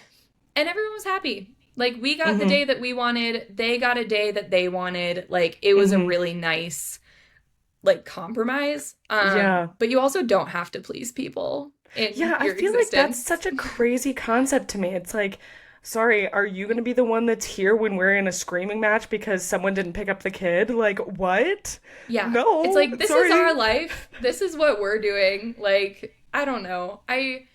Speaker 2: and everyone was happy. Like we got the
Speaker 1: Mm-hmm.
Speaker 2: day that we wanted, they got a day that they wanted. Like it was a
Speaker 1: Mm-hmm.
Speaker 2: really nice like compromise.
Speaker 1: Yeah.
Speaker 2: But you also don't have to please people in
Speaker 1: Yeah, I
Speaker 2: your
Speaker 1: feel like that's
Speaker 2: existence.
Speaker 1: such a crazy concept to me. It's like, sorry, are you going to be the one that's here when we're in a screaming match because someone didn't pick up the kid? Like, what?
Speaker 2: Yeah. It's
Speaker 1: No,
Speaker 2: like this is
Speaker 1: sorry.
Speaker 2: our life. This is what we're doing. Like, I don't know. I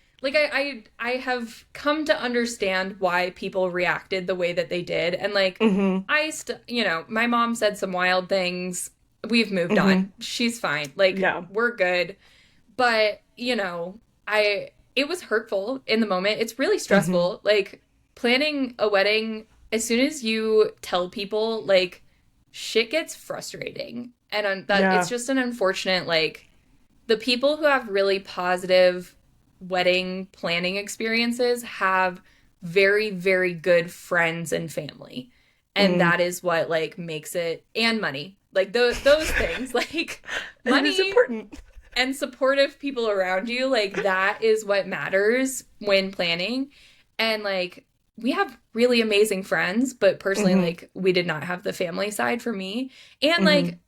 Speaker 2: have come to understand why people reacted the way that they did. And like
Speaker 1: Mm-hmm.
Speaker 2: my mom said some wild things. We've moved
Speaker 1: Mm-hmm.
Speaker 2: on. She's fine. Like,
Speaker 1: Yeah.
Speaker 2: we're good. But, I it was hurtful in the moment. It's really
Speaker 1: Mm-hmm.
Speaker 2: stressful. Like planning a wedding, as soon as you tell people, like shit gets frustrating. And that it's
Speaker 1: Yeah.
Speaker 2: just an unfortunate like the people who have really positive wedding planning experiences have very very good friends and family. And
Speaker 1: Mm.
Speaker 2: that is what like makes it and money. Like those things like
Speaker 1: It is
Speaker 2: money
Speaker 1: important.
Speaker 2: and supportive people around you, like that is what matters when planning. And like we have really amazing friends, but personally
Speaker 1: Mm-hmm.
Speaker 2: like we did not have the family side for me. And
Speaker 1: Mm-hmm.
Speaker 2: like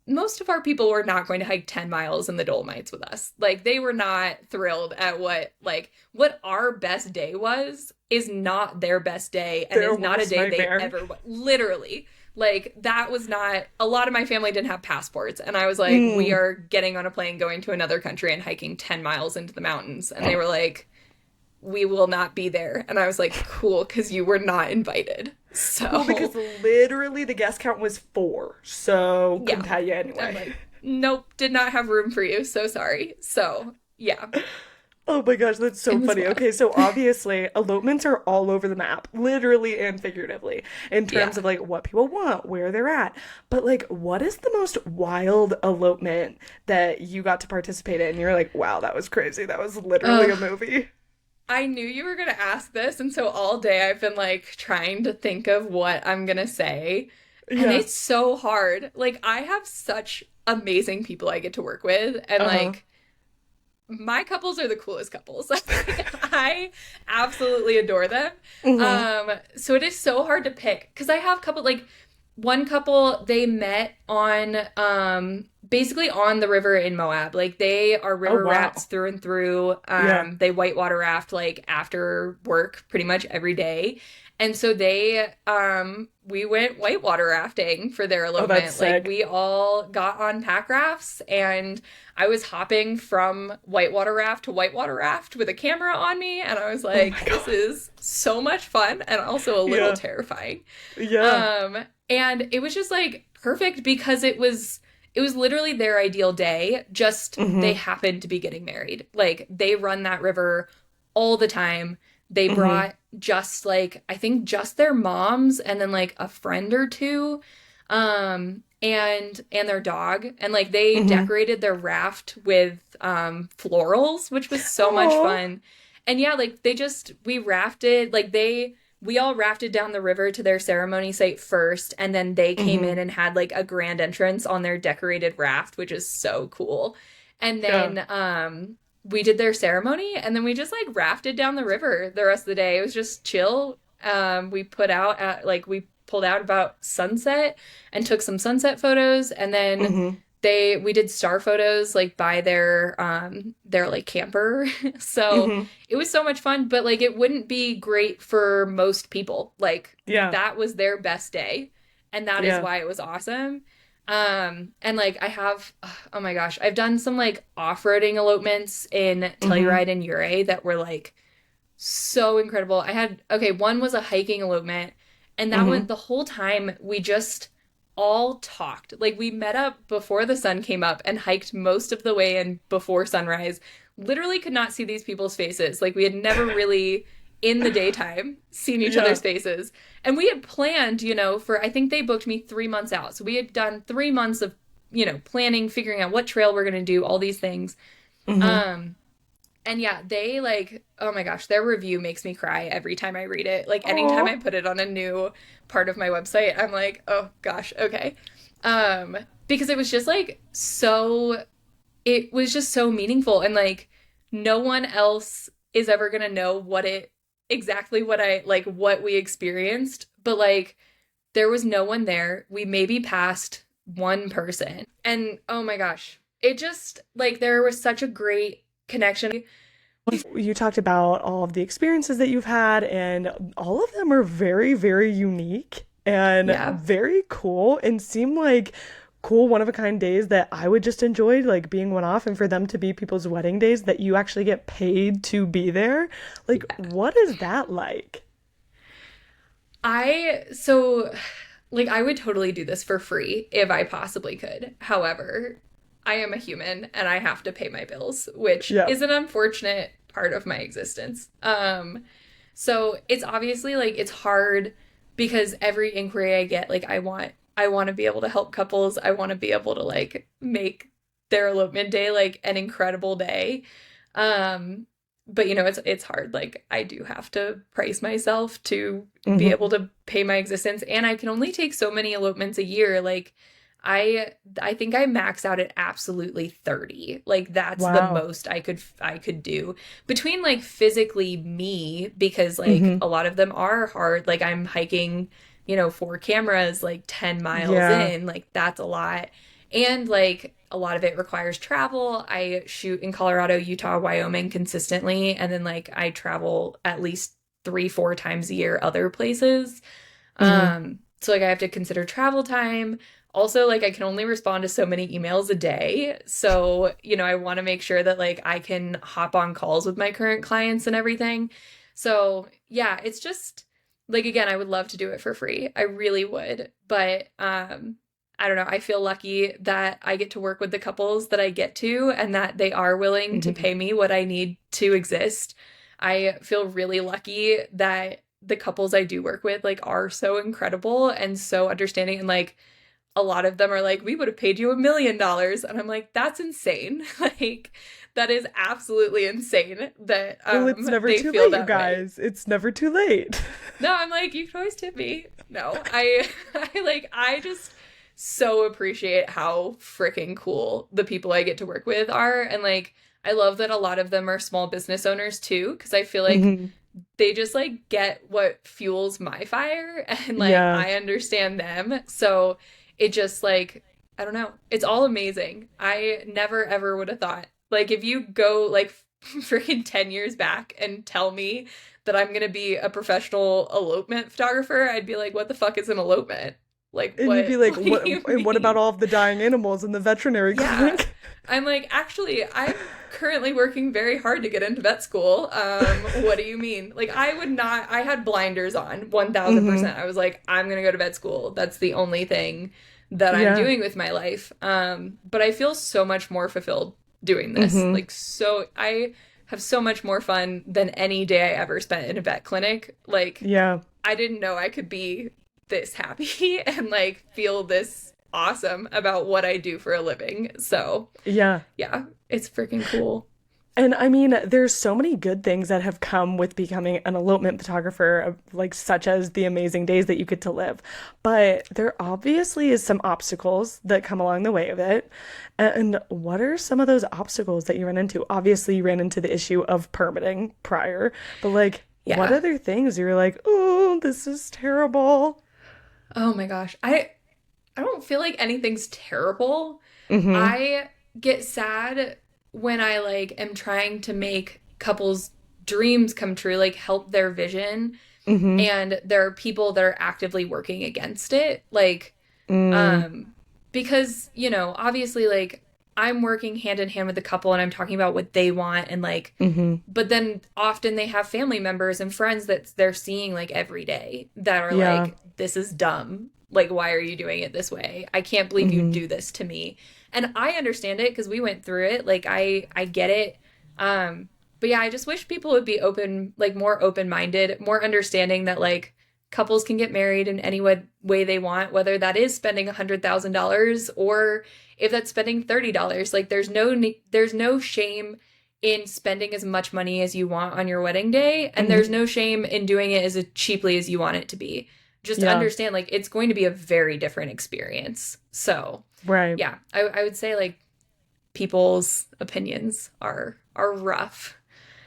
Speaker 2: most of our people were not going to hike 10 miles in the Dolomites with us. Like they were not thrilled at what our best day was is not their best day and
Speaker 1: Their
Speaker 2: is not a
Speaker 1: worst
Speaker 2: day they
Speaker 1: nightmare.
Speaker 2: ever literally like that was not a lot of my family didn't have passports and I was like we
Speaker 1: Mm.
Speaker 2: are getting on a plane going to another country and hiking 10 miles into the mountains and they were like we will not be there and I was like cool cuz you were not invited.
Speaker 1: Well, because
Speaker 2: So
Speaker 1: literally the guest count was four, so
Speaker 2: yeah.
Speaker 1: couldn't tell you
Speaker 2: I'm like
Speaker 1: anyway.
Speaker 2: Nope, did not have room for you. So sorry. So, yeah,
Speaker 1: Oh my gosh, that's
Speaker 2: it
Speaker 1: so
Speaker 2: was
Speaker 1: funny.
Speaker 2: fun.
Speaker 1: Okay, so obviously elopements are all over the map, literally and figuratively, in terms
Speaker 2: Yeah.
Speaker 1: of like what people want, where they're at. But like, what is the most wild elopement that you got to participate in? You're like, wow, that was crazy. That was literally a
Speaker 2: Ugh.
Speaker 1: movie.
Speaker 2: I knew you were gonna ask this, and so all day I've been like trying to think of what I'm gonna say. And
Speaker 1: Yeah.
Speaker 2: it's so hard. Like, I have such amazing people I get to work with, and
Speaker 1: Uh-huh.
Speaker 2: like my couples are the coolest couples. Like, I absolutely adore them.
Speaker 1: Mm-hmm.
Speaker 2: So it is so hard to pick because I have couple like one couple they met on basically on the river in Moab. Like they are
Speaker 1: Oh
Speaker 2: river rats
Speaker 1: wow.
Speaker 2: through and through.
Speaker 1: Yeah.
Speaker 2: They whitewater raft like after work pretty much every day. And so they we went whitewater rafting for their
Speaker 1: Oh, that's
Speaker 2: elopement. Like
Speaker 1: sick.
Speaker 2: we all got on pack rafts and I was hopping from whitewater raft to whitewater raft with a camera on me and I was
Speaker 1: Oh my
Speaker 2: like this
Speaker 1: God.
Speaker 2: is so much fun and also a little
Speaker 1: Yeah.
Speaker 2: terrifying.
Speaker 1: Yeah.
Speaker 2: And it was just like perfect because it was literally their ideal day, just they
Speaker 1: Mm-hmm.
Speaker 2: happened to be getting married. Like they run that river all the time. They
Speaker 1: Mm-hmm.
Speaker 2: brought just like I think just their moms and then like a friend or two and their dog and like they
Speaker 1: Mm-hmm.
Speaker 2: decorated their raft with florals, which was so much
Speaker 1: Oh.
Speaker 2: fun. And yeah, like we rafted like we all rafted down the river to their ceremony site first, and then they came
Speaker 1: Mm-hmm.
Speaker 2: in and had like a grand entrance on their decorated raft, which is so cool. And
Speaker 1: Yeah.
Speaker 2: then we did their ceremony, and then we just like rafted down the river the rest of the day. It was just chill. We put out at like we pulled out about sunset and took some sunset photos, and then
Speaker 1: Mm-hmm.
Speaker 2: we did star photos like by their like camper. So
Speaker 1: Mm-hmm.
Speaker 2: it was so much fun, but like it wouldn't be great for most people. Like
Speaker 1: Yeah.
Speaker 2: that was their best day, and that is
Speaker 1: Yeah.
Speaker 2: why it was awesome. And like I have, oh my gosh, I've done some like off-roading elopements in
Speaker 1: Mm-hmm.
Speaker 2: Telluride and Uray that were like so incredible. I had, okay, one was a hiking elopement, and that
Speaker 1: Mm-hmm.
Speaker 2: one, the whole time we just all talked. Like we met up before the sun came up and hiked most of the way in before sunrise. Literally could not see these people's faces. Like we had never really in the daytime seen each
Speaker 1: Yeah.
Speaker 2: other's faces. And we had planned, for I think they booked me 3 months out. So we had done 3 months of, planning, figuring out what trail we're gonna do, all these things.
Speaker 1: Mm-hmm.
Speaker 2: Um, and yeah, they like, oh my gosh, their review makes me cry every time I read it. Like anytime I
Speaker 1: Oh.
Speaker 2: put it on a new part of my website, I'm like, oh gosh, okay. Um, because it was just like it was just so meaningful and like no one else is ever gonna know exactly what we experienced, but like there was no one there. We maybe passed one person. And oh my gosh, it just like there was such a great connection.
Speaker 1: You talked about all of the experiences that you've had, and all of them are very, very unique and
Speaker 2: Yeah.
Speaker 1: very cool and seem like cool one of a kind days that I would just enjoy like being one off, and for them to be people's wedding days that you actually get paid to be there. Like, what is that like?
Speaker 2: So like I would totally do this for free if I possibly could. However, I am a human and I have to pay my bills, which
Speaker 1: Yeah.
Speaker 2: is an unfortunate part of my existence. So it's obviously like it's hard because every inquiry I get, like I want to be able to help couples. I want to be able to like make their elopement day like an incredible day. Um, but it's hard. Like I do have to price myself to be
Speaker 1: Hmm.
Speaker 2: able to pay my existence, and I can only take so many elopements a year. Like I think I max out at absolutely 30. Like that's the
Speaker 1: Wow.
Speaker 2: most I could do between like physically me because like
Speaker 1: Hmm.
Speaker 2: a lot of them are hard. Like I'm hiking, four cameras like 10 miles
Speaker 1: Yeah.
Speaker 2: in. Like that's a lot. And like a lot of it requires travel. I shoot in Colorado, Utah, Wyoming consistently, and then like I travel at least 3, 4 times a year other places.
Speaker 1: Hmm.
Speaker 2: So like I have to consider travel time. Also, like I can only respond to so many emails a day. So, I want to make sure that like I can hop on calls with my current clients and everything. So, yeah, it's just like again, I would love to do it for free. I really would. But I don't know, I feel lucky that I get to work with the couples that I get to and that they are willing to
Speaker 1: Hmm.
Speaker 2: pay me what I need to exist. I feel really lucky that the couples I do work with like are so incredible and so understanding, and like a lot of them are like, we would have paid you $1 million. And I'm like, that's insane. Like, that is absolutely insane that
Speaker 1: Well, it's never
Speaker 2: they
Speaker 1: too
Speaker 2: feel
Speaker 1: late, you
Speaker 2: that way.
Speaker 1: guys. It's never too late.
Speaker 2: No, I'm like, you can always tip me. No, I just so appreciate how freaking cool the people I get to work with are. And like, I love that a lot of them are small business owners too, because I feel like
Speaker 1: Hmm.
Speaker 2: they just like get what fuels my fire and like
Speaker 1: Yeah.
Speaker 2: I understand them. So it just like, I don't know. It's all amazing. I never ever would have thought. Like if you go like freaking 10 years back and tell me that I'm going to be a professional elopement photographer, I'd be like, what the fuck is an elopement? Like
Speaker 1: And you'd be like,
Speaker 2: what do
Speaker 1: what?
Speaker 2: you
Speaker 1: And what about
Speaker 2: mean?
Speaker 1: all of the dying animals in the veterinary
Speaker 2: Yeah.
Speaker 1: clinic?
Speaker 2: I'm like, actually, I'm currently working very hard to get into vet school. What do you mean? Like, I would not, I had blinders on
Speaker 1: Hmm.
Speaker 2: 1000%. I was like, I'm going to go to vet school. That's the only thing that I'm
Speaker 1: Yeah.
Speaker 2: doing with my life. But I feel so much more fulfilled doing this.
Speaker 1: Hmm.
Speaker 2: Like, so I have so much more fun than any day I ever spent in a vet clinic. Like,
Speaker 1: Yeah.
Speaker 2: I didn't know I could be this happy and like feel this awesome about what I do for a living. So,
Speaker 1: Yeah.
Speaker 2: yeah, it's freaking cool.
Speaker 1: And I mean, there's so many good things that have come with becoming an elopement photographer, like such as the amazing days that you get to live. But there obviously is some obstacles that come along the way of it. And what are some of those obstacles that you run into? Obviously, you ran into the issue of permitting prior, but like, what
Speaker 2: Yeah.
Speaker 1: other things you're like, oh, this is terrible?
Speaker 2: Oh my gosh. I don't feel like anything's terrible.
Speaker 1: Mm-hmm.
Speaker 2: I get sad when I like am trying to make couples dreams come true, like help their vision,
Speaker 1: Mm-hmm.
Speaker 2: and there are people that are actively working against it. Like
Speaker 1: Mm,
Speaker 2: Um, because, obviously, like, I'm working hand in hand with the couple and I'm talking about what they want and like,
Speaker 1: mm-hmm.
Speaker 2: but then often they have family members and friends that they're seeing like every day that are
Speaker 1: Yeah.
Speaker 2: like, this is dumb. Like, why are you doing it this way? I can't believe you
Speaker 1: Mm-hmm.
Speaker 2: do this to me. And I understand it because we went through it. Like, I get it. But yeah, I just wish people would be open, like more open-minded, more understanding that like couples can get married in any way they want, whether that is spending $100,000 or if that's spending $30. Like there's no shame in spending as much money as you want on your wedding day, and there's
Speaker 1: Mm-hmm.
Speaker 2: no shame in doing it as cheaply as you want it to be. Just
Speaker 1: Yeah.
Speaker 2: understand like it's going to be a very different experience. So,
Speaker 1: Right.
Speaker 2: yeah, I would say like people's opinions are rough.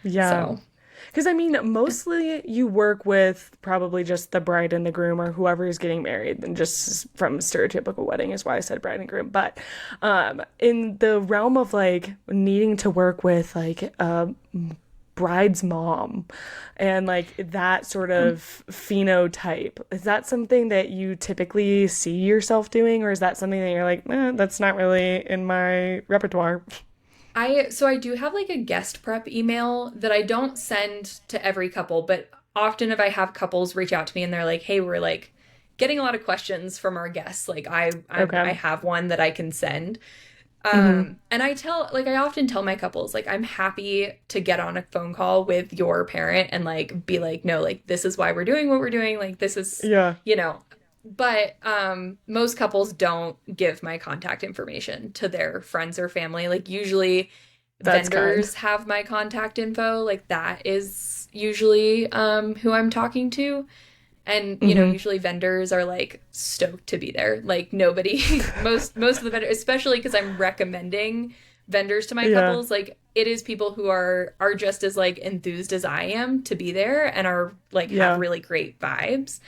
Speaker 1: Yeah.
Speaker 2: So,
Speaker 1: Because I mean, mostly you work with probably just the bride and the groom or whoever is getting married, and just from stereotypical wedding is why I said bride and groom. But in the realm of like needing to work with like a bride's mom and like that sort of phenotype, is that something that you typically see yourself doing, or is that something that you're like, that's not really in my repertoire?
Speaker 2: I do have like a guest prep email that I don't send to every couple, but often if I have couples reach out to me and they're like, "Hey, we're like getting a lot of questions from our guests. Like I
Speaker 1: Okay.
Speaker 2: have one that I can send."
Speaker 1: Mm-hmm.
Speaker 2: And I often tell my couples like I'm happy to get on a phone call with your parent and like be like, "No, like this is why we're doing what we're doing. Like this is,
Speaker 1: Yeah.
Speaker 2: you know, but most couples don't give my contact information to their friends or family. Like usually
Speaker 1: That's kind.
Speaker 2: vendors have my contact info. Like that is usually who I'm talking to. And
Speaker 1: Mm-hmm.
Speaker 2: usually vendors are like stoked to be there. Like nobody most of the vendors, especially because I'm recommending vendors to my
Speaker 1: Yeah.
Speaker 2: couples, like it is people who are just as like enthused as I am to be there and are like have
Speaker 1: Yeah.
Speaker 2: really great vibes.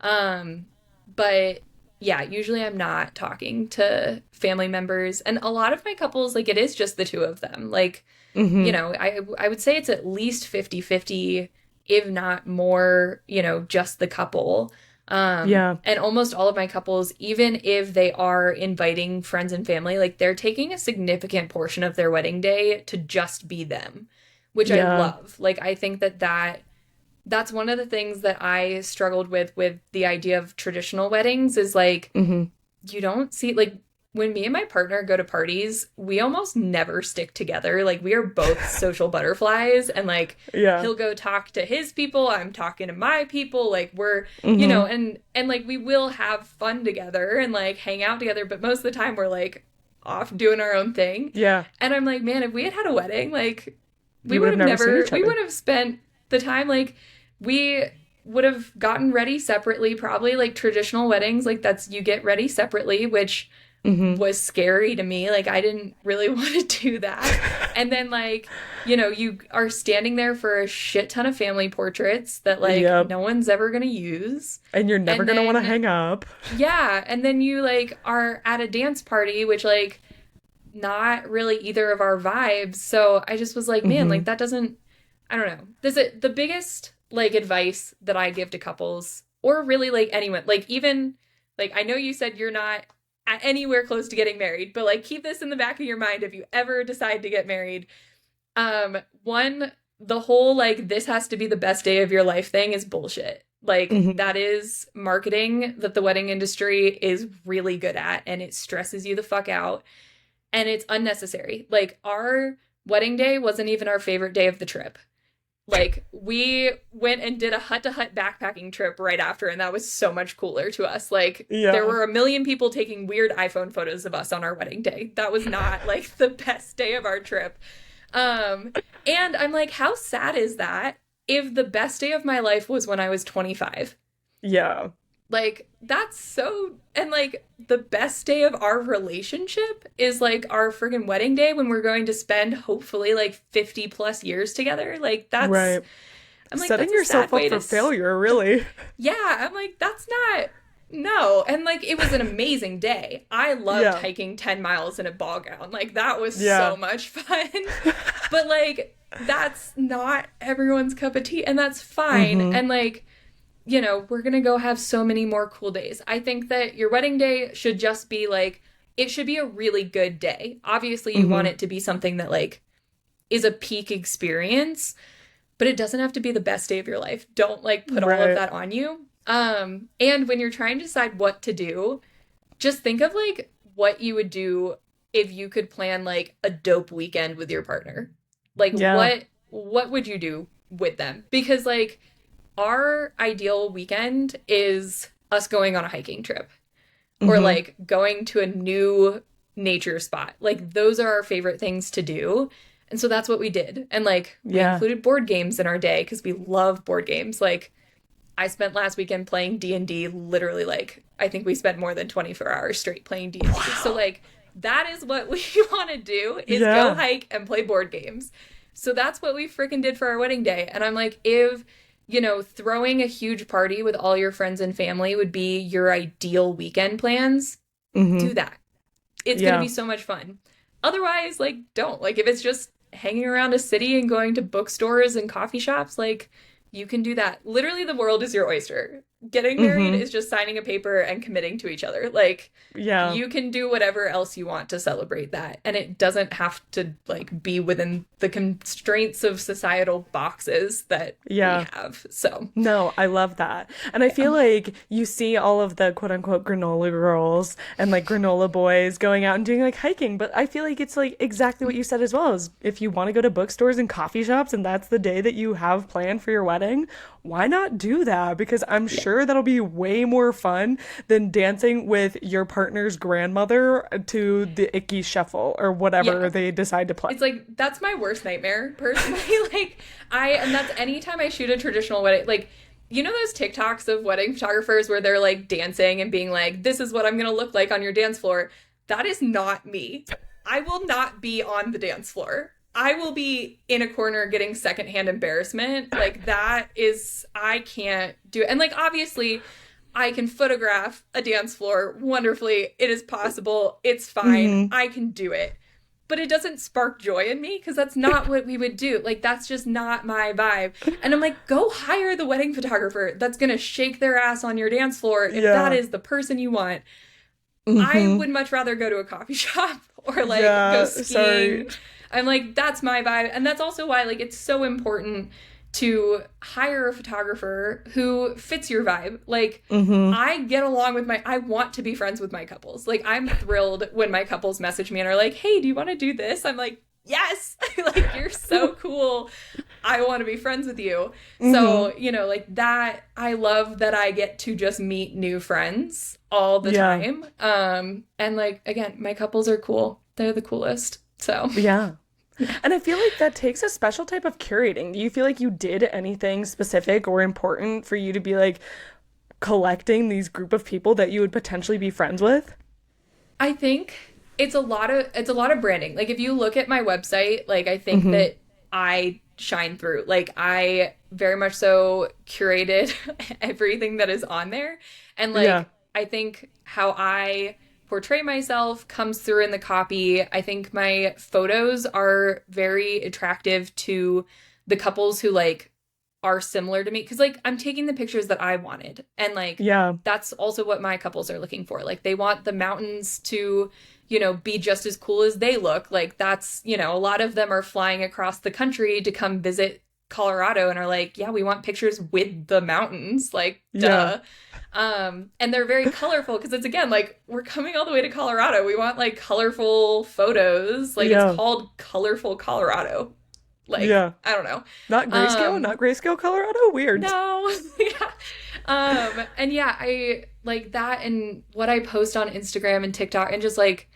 Speaker 2: Um, but yeah, usually I'm not talking to family members. And a lot of my couples, like it is just the two of them. Like,
Speaker 1: Mm-hmm.
Speaker 2: I would say it's at least 50-50, if not more, just the couple.
Speaker 1: Yeah.
Speaker 2: And almost all of my couples, even if they are inviting friends and family, like they're taking a significant portion of their wedding day to just be them, which I
Speaker 1: Yeah.
Speaker 2: love. Like I think that's one of the things that I struggled with the idea of traditional weddings is like
Speaker 1: Mm-hmm.
Speaker 2: you don't see like when me and my partner go to parties, we almost never stick together. Like we are both social butterflies and like
Speaker 1: Yeah.
Speaker 2: he'll go talk to his people, I'm talking to my people, like we're,
Speaker 1: Mm-hmm.
Speaker 2: and like we will have fun together and like hang out together, but most of the time we're like off doing our own thing.
Speaker 1: Yeah.
Speaker 2: And I'm like, man, if we had had a wedding, like
Speaker 1: You would have never seen each
Speaker 2: we
Speaker 1: other.
Speaker 2: would have spent the time like we would have gotten ready separately, probably like traditional weddings, like that's you get ready separately, which
Speaker 1: Mm-hmm.
Speaker 2: was scary to me. Like I didn't really want to do that. And then like, you are standing there for a shit ton of family portraits that like
Speaker 1: Yep.
Speaker 2: no one's ever gonna use.
Speaker 1: And you're never
Speaker 2: And
Speaker 1: gonna want to
Speaker 2: then
Speaker 1: hang up.
Speaker 2: yeah, and then you like are at a dance party, which like not really either of our vibes. So I just was like, man,
Speaker 1: Mm-hmm.
Speaker 2: like that doesn't I don't know. This is the biggest like advice that I give to couples or really like anyone. Like even like I know you said you're not anywhere close to getting married, but like keep this in the back of your mind if you ever decide to get married. One, the whole like this has to be the best day of your life thing is bullshit. Like
Speaker 1: Mm-hmm.
Speaker 2: that is marketing that the wedding industry is really good at and it stresses you the fuck out and it's unnecessary. Like our wedding day wasn't even our favorite day of the trip. Like we went and did a hut to hut backpacking trip right after and that was so much cooler to us. Like there
Speaker 1: Yeah.
Speaker 2: were a million people taking weird iPhone photos of us on our wedding day. That was not like the best day of our trip. Um and I'm like how sad is that if the best day of my life was when I was 25?
Speaker 1: Yeah.
Speaker 2: Like that's so and like the best day of our relationship is like our friggin' wedding day when we're going to spend hopefully like 50 plus years together. Like that's
Speaker 1: Right.
Speaker 2: I'm like
Speaker 1: Setting
Speaker 2: that's a sad
Speaker 1: yourself up
Speaker 2: way
Speaker 1: for failure, really.
Speaker 2: yeah, I'm like that's not no. And like it was an amazing day. I loved
Speaker 1: Yeah.
Speaker 2: hiking 10 miles in a ball gown. Like that was so
Speaker 1: Yeah.
Speaker 2: much fun. But like that's not everyone's cup of tea and that's fine.
Speaker 1: Mm-hmm.
Speaker 2: And like we're going to go have so many more cool days. I think that your wedding day should just be like, it should be a really good day. Obviously, you want
Speaker 1: Mm-hmm.
Speaker 2: it to be something that like is a peak experience, but it doesn't have to be the best day of your life. Don't like put all of
Speaker 1: Right.
Speaker 2: that on you. And when you're trying to decide what to do, just think of like what you would do if you could plan like a dope weekend with your partner. Like
Speaker 1: Yeah.
Speaker 2: what would you do with them? Because like our ideal weekend is us going on a hiking trip or
Speaker 1: Mm-hmm.
Speaker 2: like going to a new nature spot. Like those are our favorite things to do. And so that's what we did. And like we
Speaker 1: Yeah.
Speaker 2: included board games in our day because we love board games. Like I spent last weekend playing D&D literally like I think we spent more than 24 hours straight playing D&D. So
Speaker 1: Wow.
Speaker 2: like that is what we want to do is go
Speaker 1: Yeah.
Speaker 2: hike and play board games. So that's what we freaking did for our wedding day. And I'm like if throwing a huge party with all your friends and family would be your ideal weekend plans,
Speaker 1: Mm-hmm.
Speaker 2: do that. It's going to
Speaker 1: Yeah.
Speaker 2: be so much fun. Otherwise, like, don't. Like, if it's just hanging around a city and going to bookstores and coffee shops, like, you can do that. Literally, the world is your oyster. Getting married
Speaker 1: Mm-hmm.
Speaker 2: is just signing a paper and committing to each other. Like,
Speaker 1: Yeah.
Speaker 2: you can do whatever else you want to celebrate that. And it doesn't have to, like, be within the constraints of societal boxes that we
Speaker 1: Yeah.
Speaker 2: have. So,
Speaker 1: No, I love that. And I
Speaker 2: yeah.
Speaker 1: feel like you see all of the quote unquote granola girls and like granola boys going out and doing like hiking, but I feel like it's like exactly what you said as well. Is if you want to go to bookstores and coffee shops and that's the day that you have planned for your wedding, why not do that? Because I'm
Speaker 2: Yeah.
Speaker 1: sure that'll be way more fun than dancing with your partner's grandmother to the icky shuffle or whatever
Speaker 2: Yeah.
Speaker 1: they decide to play.
Speaker 2: It's like that's my worst nightmare personally. Like and that's anytime I shoot a traditional wedding, like those TikToks of wedding photographers where they're like dancing and being like, this is what I'm gonna look like on your dance floor. That is not me. I will not be on the dance floor. I will be in a corner getting secondhand embarrassment. Like that is I can't do it. And like obviously I can photograph a dance floor wonderfully. It is possible. It's fine.
Speaker 1: Hmm.
Speaker 2: I can do it. But it doesn't spark joy in me because that's not what we would do. Like, that's just not my vibe. And I'm like, go hire the wedding photographer that's going to shake their ass on your dance floor if that
Speaker 1: Yeah.
Speaker 2: is the person you want. I
Speaker 1: Hmm.
Speaker 2: would much rather go to a coffee shop or like go
Speaker 1: Yeah. Sorry.
Speaker 2: skiing. I'm like, that's my vibe. And that's also why, like, it's so important to hire a photographer who fits your vibe. Like,
Speaker 1: Mm-hmm.
Speaker 2: I get along with I want to be friends with my couples. Like, I'm thrilled when my couples message me and are like, hey, do you want to do this? I'm like, yes, like, you're so cool. I want to be friends with you.
Speaker 1: Mm-hmm.
Speaker 2: So, like that, I love that I get to just meet new friends all the
Speaker 1: Yeah.
Speaker 2: time. And like, again, my couples are cool. They're the coolest. So,
Speaker 1: Yeah.
Speaker 2: yeah.
Speaker 1: And I feel like that takes a special type of curating. Do you feel like you did anything specific or important for you to be like collecting these group of people that you would potentially be friends with?
Speaker 2: I think it's a lot of branding. Like, if you look at my website, like, I think
Speaker 1: Mm-hmm.
Speaker 2: that I shine through. Like, I very much so curated everything that is on there. And
Speaker 1: Yeah.
Speaker 2: like, I think how I portray myself comes through in the copy. I think my photos are very attractive to the couples who like are similar to me, because like I'm taking the pictures that I wanted, and like
Speaker 1: Yeah.
Speaker 2: that's also what my couples are looking for. Like, they want the mountains to be just as cool as they look. Like, that's a lot of them are flying across the country to come visit Colorado and are like, yeah, we want pictures with the mountains, like,
Speaker 1: Yeah.
Speaker 2: duh. And they're very colorful because it's, again, like, we're coming all the way to Colorado, we want like colorful photos. Like, it's
Speaker 1: Yeah.
Speaker 2: called Colorful Colorado. Like,
Speaker 1: Yeah.
Speaker 2: I don't know.
Speaker 1: Not grayscale,
Speaker 2: um
Speaker 1: not grayscale Colorado. Weird.
Speaker 2: no. Yeah. And yeah, I like that, and what I post on Instagram and TikTok, and just like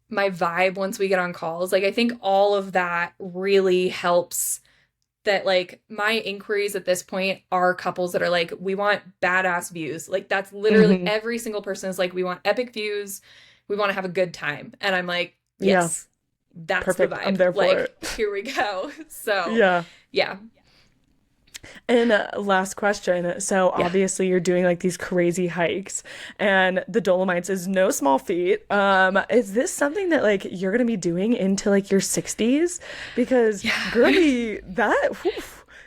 Speaker 2: my vibe once we get on calls. Like, I think all of that really helps, that like my inquiries at this point are couples that are like, we want badass views. Like, that's literally
Speaker 1: Mm-hmm.
Speaker 2: every single person is like, we want epic views. We want to have a good time. And I'm like,
Speaker 1: Yeah.
Speaker 2: yes, that's the
Speaker 1: Perfect. I'm
Speaker 2: vibe.
Speaker 1: there for
Speaker 2: Like,
Speaker 1: it.
Speaker 2: here we go. So,
Speaker 1: Yeah.
Speaker 2: yeah.
Speaker 1: And last question. So
Speaker 2: Yeah.
Speaker 1: obviously you're doing like these crazy hikes, and the Dolomites is no small feat. Is this something that like you're gonna be doing into like your 60s? Because
Speaker 2: Yeah.
Speaker 1: girly, that whew,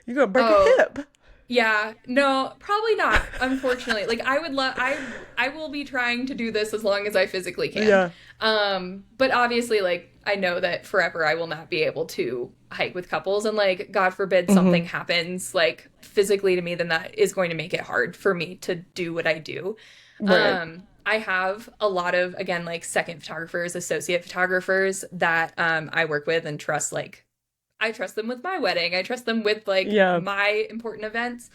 Speaker 1: you're gonna break a
Speaker 2: Oh,
Speaker 1: hip.
Speaker 2: yeah, no, probably not, unfortunately. Like, I will be trying to do this as long as I physically can.
Speaker 1: Yeah.
Speaker 2: But obviously, like, I know that forever I will not be able to hike with couples, and like, God forbid
Speaker 1: Hmm.
Speaker 2: something happens like physically to me, then that is going to make it hard for me to do what I do.
Speaker 1: Right.
Speaker 2: I have a lot of, again, like, second photographers, associate photographers that I work with and trust. Like, I trust them with my wedding. I trust them with like
Speaker 1: Yeah.
Speaker 2: my important events.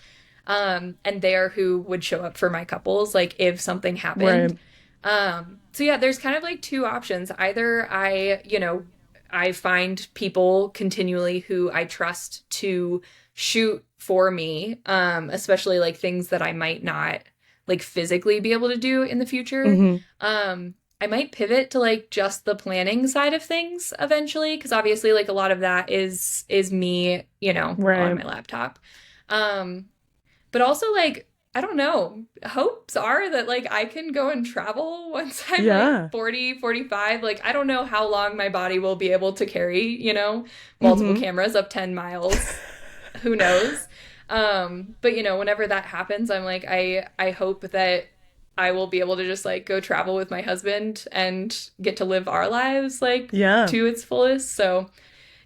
Speaker 2: And they are who would show up for my couples, like, if something happened.
Speaker 1: Right.
Speaker 2: So yeah, there's kind of like two options. Either I find people continually who I trust to shoot for me, especially like things that I might not like physically be able to do in the future.
Speaker 1: Hmm.
Speaker 2: I might pivot to like just the planning side of things eventually, because obviously like a lot of that is me, on
Speaker 1: Right.
Speaker 2: my laptop. Um, but also, like, I don't know, hopes are that like I can go and travel once I'm like
Speaker 1: Yeah.
Speaker 2: 40, 45. Like, I don't know how long my body will be able to carry, multiple
Speaker 1: Hmm.
Speaker 2: cameras up 10 miles. Who knows? But whenever that happens, I'm like, I hope that I will be able to just like go travel with my husband and get to live our lives like
Speaker 1: Yeah.
Speaker 2: to its fullest. So,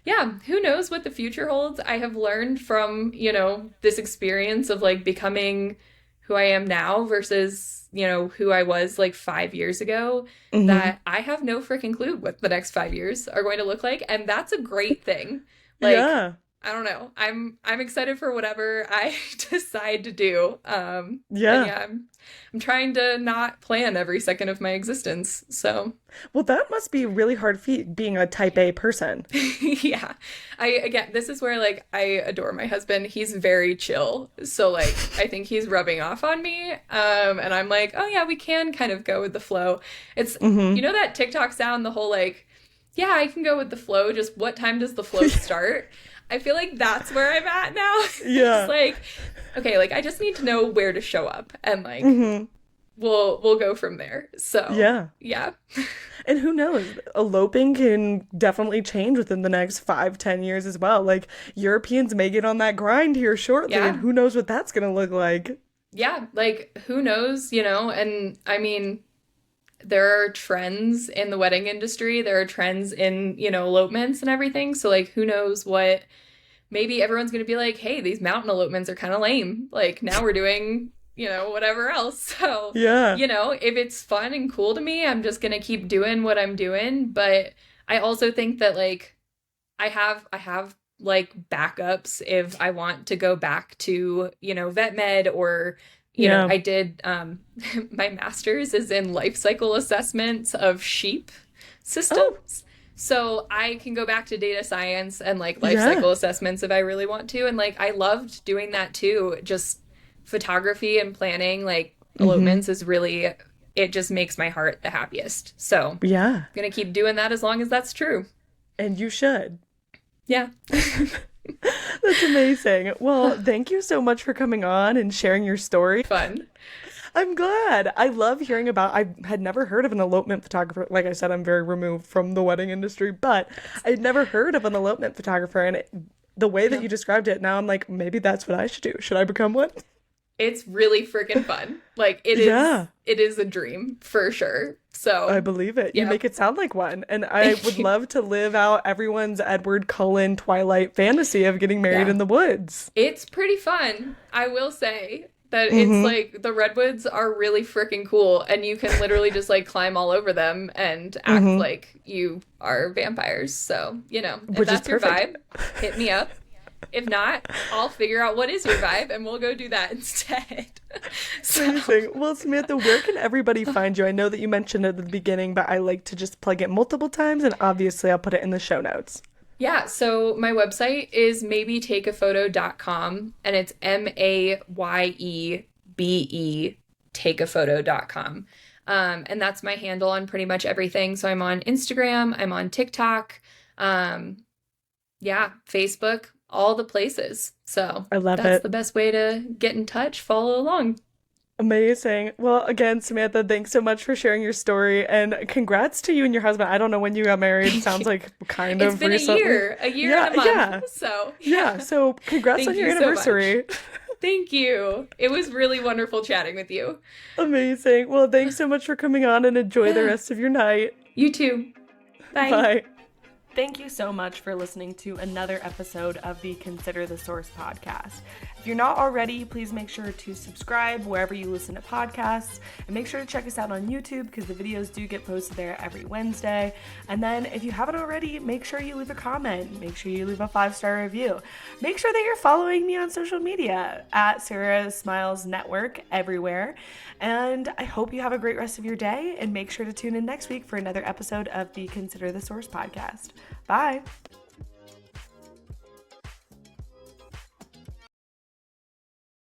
Speaker 2: yeah, who knows what the future holds? I have learned from, this experience of like becoming who I am now versus, who I was like 5 years ago,
Speaker 1: Hmm.
Speaker 2: that I have no freaking clue what the next 5 years are going to look like. And that's a great thing. Like,
Speaker 1: Yeah.
Speaker 2: I don't know. I'm excited for whatever I decide to do. And
Speaker 1: Yeah.
Speaker 2: yeah, I'm trying to not plan every second of my existence. So,
Speaker 1: Well, that must be really hard feat being a type A person.
Speaker 2: yeah. Again, this is where like I adore my husband. He's very chill. So like I think he's rubbing off on me. And I'm like, "Oh yeah, we can kind of go with the flow." It's
Speaker 1: Hmm.
Speaker 2: that TikTok sound, the whole like, "Yeah, I can go with the flow, just what time does the flow start?" I feel like that's where I'm at now. It's
Speaker 1: Yeah.
Speaker 2: like, okay, like, I just need to know where to show up, and like
Speaker 1: Hmm.
Speaker 2: we'll go from there. So,
Speaker 1: Yeah.
Speaker 2: yeah.
Speaker 1: And who knows? Eloping can definitely change within the next 5, 10 years as well. Like Europeans may get on that grind here shortly, and
Speaker 2: Yeah.
Speaker 1: who knows what that's gonna look like.
Speaker 2: Yeah, like, who knows, and I mean, there are trends in the wedding industry, there are trends in, elopements and everything. So like, who knows maybe everyone's going to be like, hey, these mountain elopements are kind of lame. Like now we're doing, whatever else. So,
Speaker 1: Yeah.
Speaker 2: if it's fun and cool to me, I'm just going to keep doing what I'm doing. But I also think that like I have like backups if I want to go back to, vet med or
Speaker 1: Yeah.
Speaker 2: I did my master's is in life cycle assessments of sheep
Speaker 1: Oh,
Speaker 2: systems. So I can go back to data science and like life
Speaker 1: yeah.
Speaker 2: cycle assessments if I really want to. And like I loved doing that too. Just photography and planning like
Speaker 1: Mm-hmm.
Speaker 2: elopements is really, it just makes my heart the happiest. So I'm
Speaker 1: Yeah.
Speaker 2: gonna keep doing that as long as that's true.
Speaker 1: And you should.
Speaker 2: Yeah.
Speaker 1: That's amazing. Well, thank you so much for coming on and sharing your story.
Speaker 2: Fun.
Speaker 1: I'm glad. I love hearing about I had never heard of an elopement photographer. Like I said, I'm very removed from the wedding industry, but I'd never heard of an elopement photographer and the way that
Speaker 2: Yeah.
Speaker 1: you described it, now I'm like, maybe that's what I should do. Should I become one?
Speaker 2: It's really freaking fun. Like
Speaker 1: Yeah,
Speaker 2: it is a dream for sure.
Speaker 1: I
Speaker 2: So,
Speaker 1: believe it. You
Speaker 2: yeah.
Speaker 1: make it sound like one. And I
Speaker 2: Thank
Speaker 1: would
Speaker 2: you.
Speaker 1: love to live out everyone's Edward Cullen Twilight fantasy of getting married
Speaker 2: Yeah.
Speaker 1: in the woods.
Speaker 2: It's pretty fun. I will say that it's
Speaker 1: Mm-hmm.
Speaker 2: like the redwoods are really freaking cool and you can literally just like climb all over them and act
Speaker 1: Mm-hmm.
Speaker 2: like you are vampires. So, if
Speaker 1: Which is
Speaker 2: that's your
Speaker 1: perfect.
Speaker 2: vibe, hit me up. If not, I'll figure out what is your vibe and we'll go do that instead. So,
Speaker 1: Amazing. Well, Samantha, where can everybody find you? I know that you mentioned it at the beginning, but I like to just plug it multiple times, and obviously I'll put it in the show notes.
Speaker 2: yeah, so my website is maybetakeaphoto.com and it's Maye takeaphoto.com. And that's my handle on pretty much everything. So I'm on Instagram, I'm on TikTok, yeah, Facebook, all the places. So
Speaker 1: I love
Speaker 2: that's
Speaker 1: it.
Speaker 2: the best way to get in touch, follow along.
Speaker 1: Amazing. Well, again, Samantha, thanks so much for sharing your story, and congrats to you and your husband. I don't know when you got married.
Speaker 2: Thank you.
Speaker 1: Sounds like kind
Speaker 2: It's
Speaker 1: of
Speaker 2: been
Speaker 1: recently.
Speaker 2: a year and
Speaker 1: Yeah,
Speaker 2: a month.
Speaker 1: yeah,
Speaker 2: So
Speaker 1: yeah.
Speaker 2: yeah,
Speaker 1: So congrats on
Speaker 2: thank
Speaker 1: your
Speaker 2: you so much.
Speaker 1: anniversary.
Speaker 2: Thank you. It was really wonderful chatting with you.
Speaker 1: Amazing. Well, thanks so much for coming on and enjoy the
Speaker 2: Yeah.
Speaker 1: rest of your night.
Speaker 2: You too. Bye.
Speaker 1: Bye. Thank you so much for listening to another episode of the Consider the Source podcast. If you're not already, please make sure to subscribe wherever you listen to podcasts, and make sure to check us out on YouTube because the videos do get posted there every Wednesday. And then if you haven't already, make sure you leave a comment. Make sure you leave a 5-star review. Make sure that you're following me on social media at Sarah Smiles Network everywhere. And I hope you have a great rest of your day, and make sure to tune in next week for another episode of the Consider the Source podcast. Bye.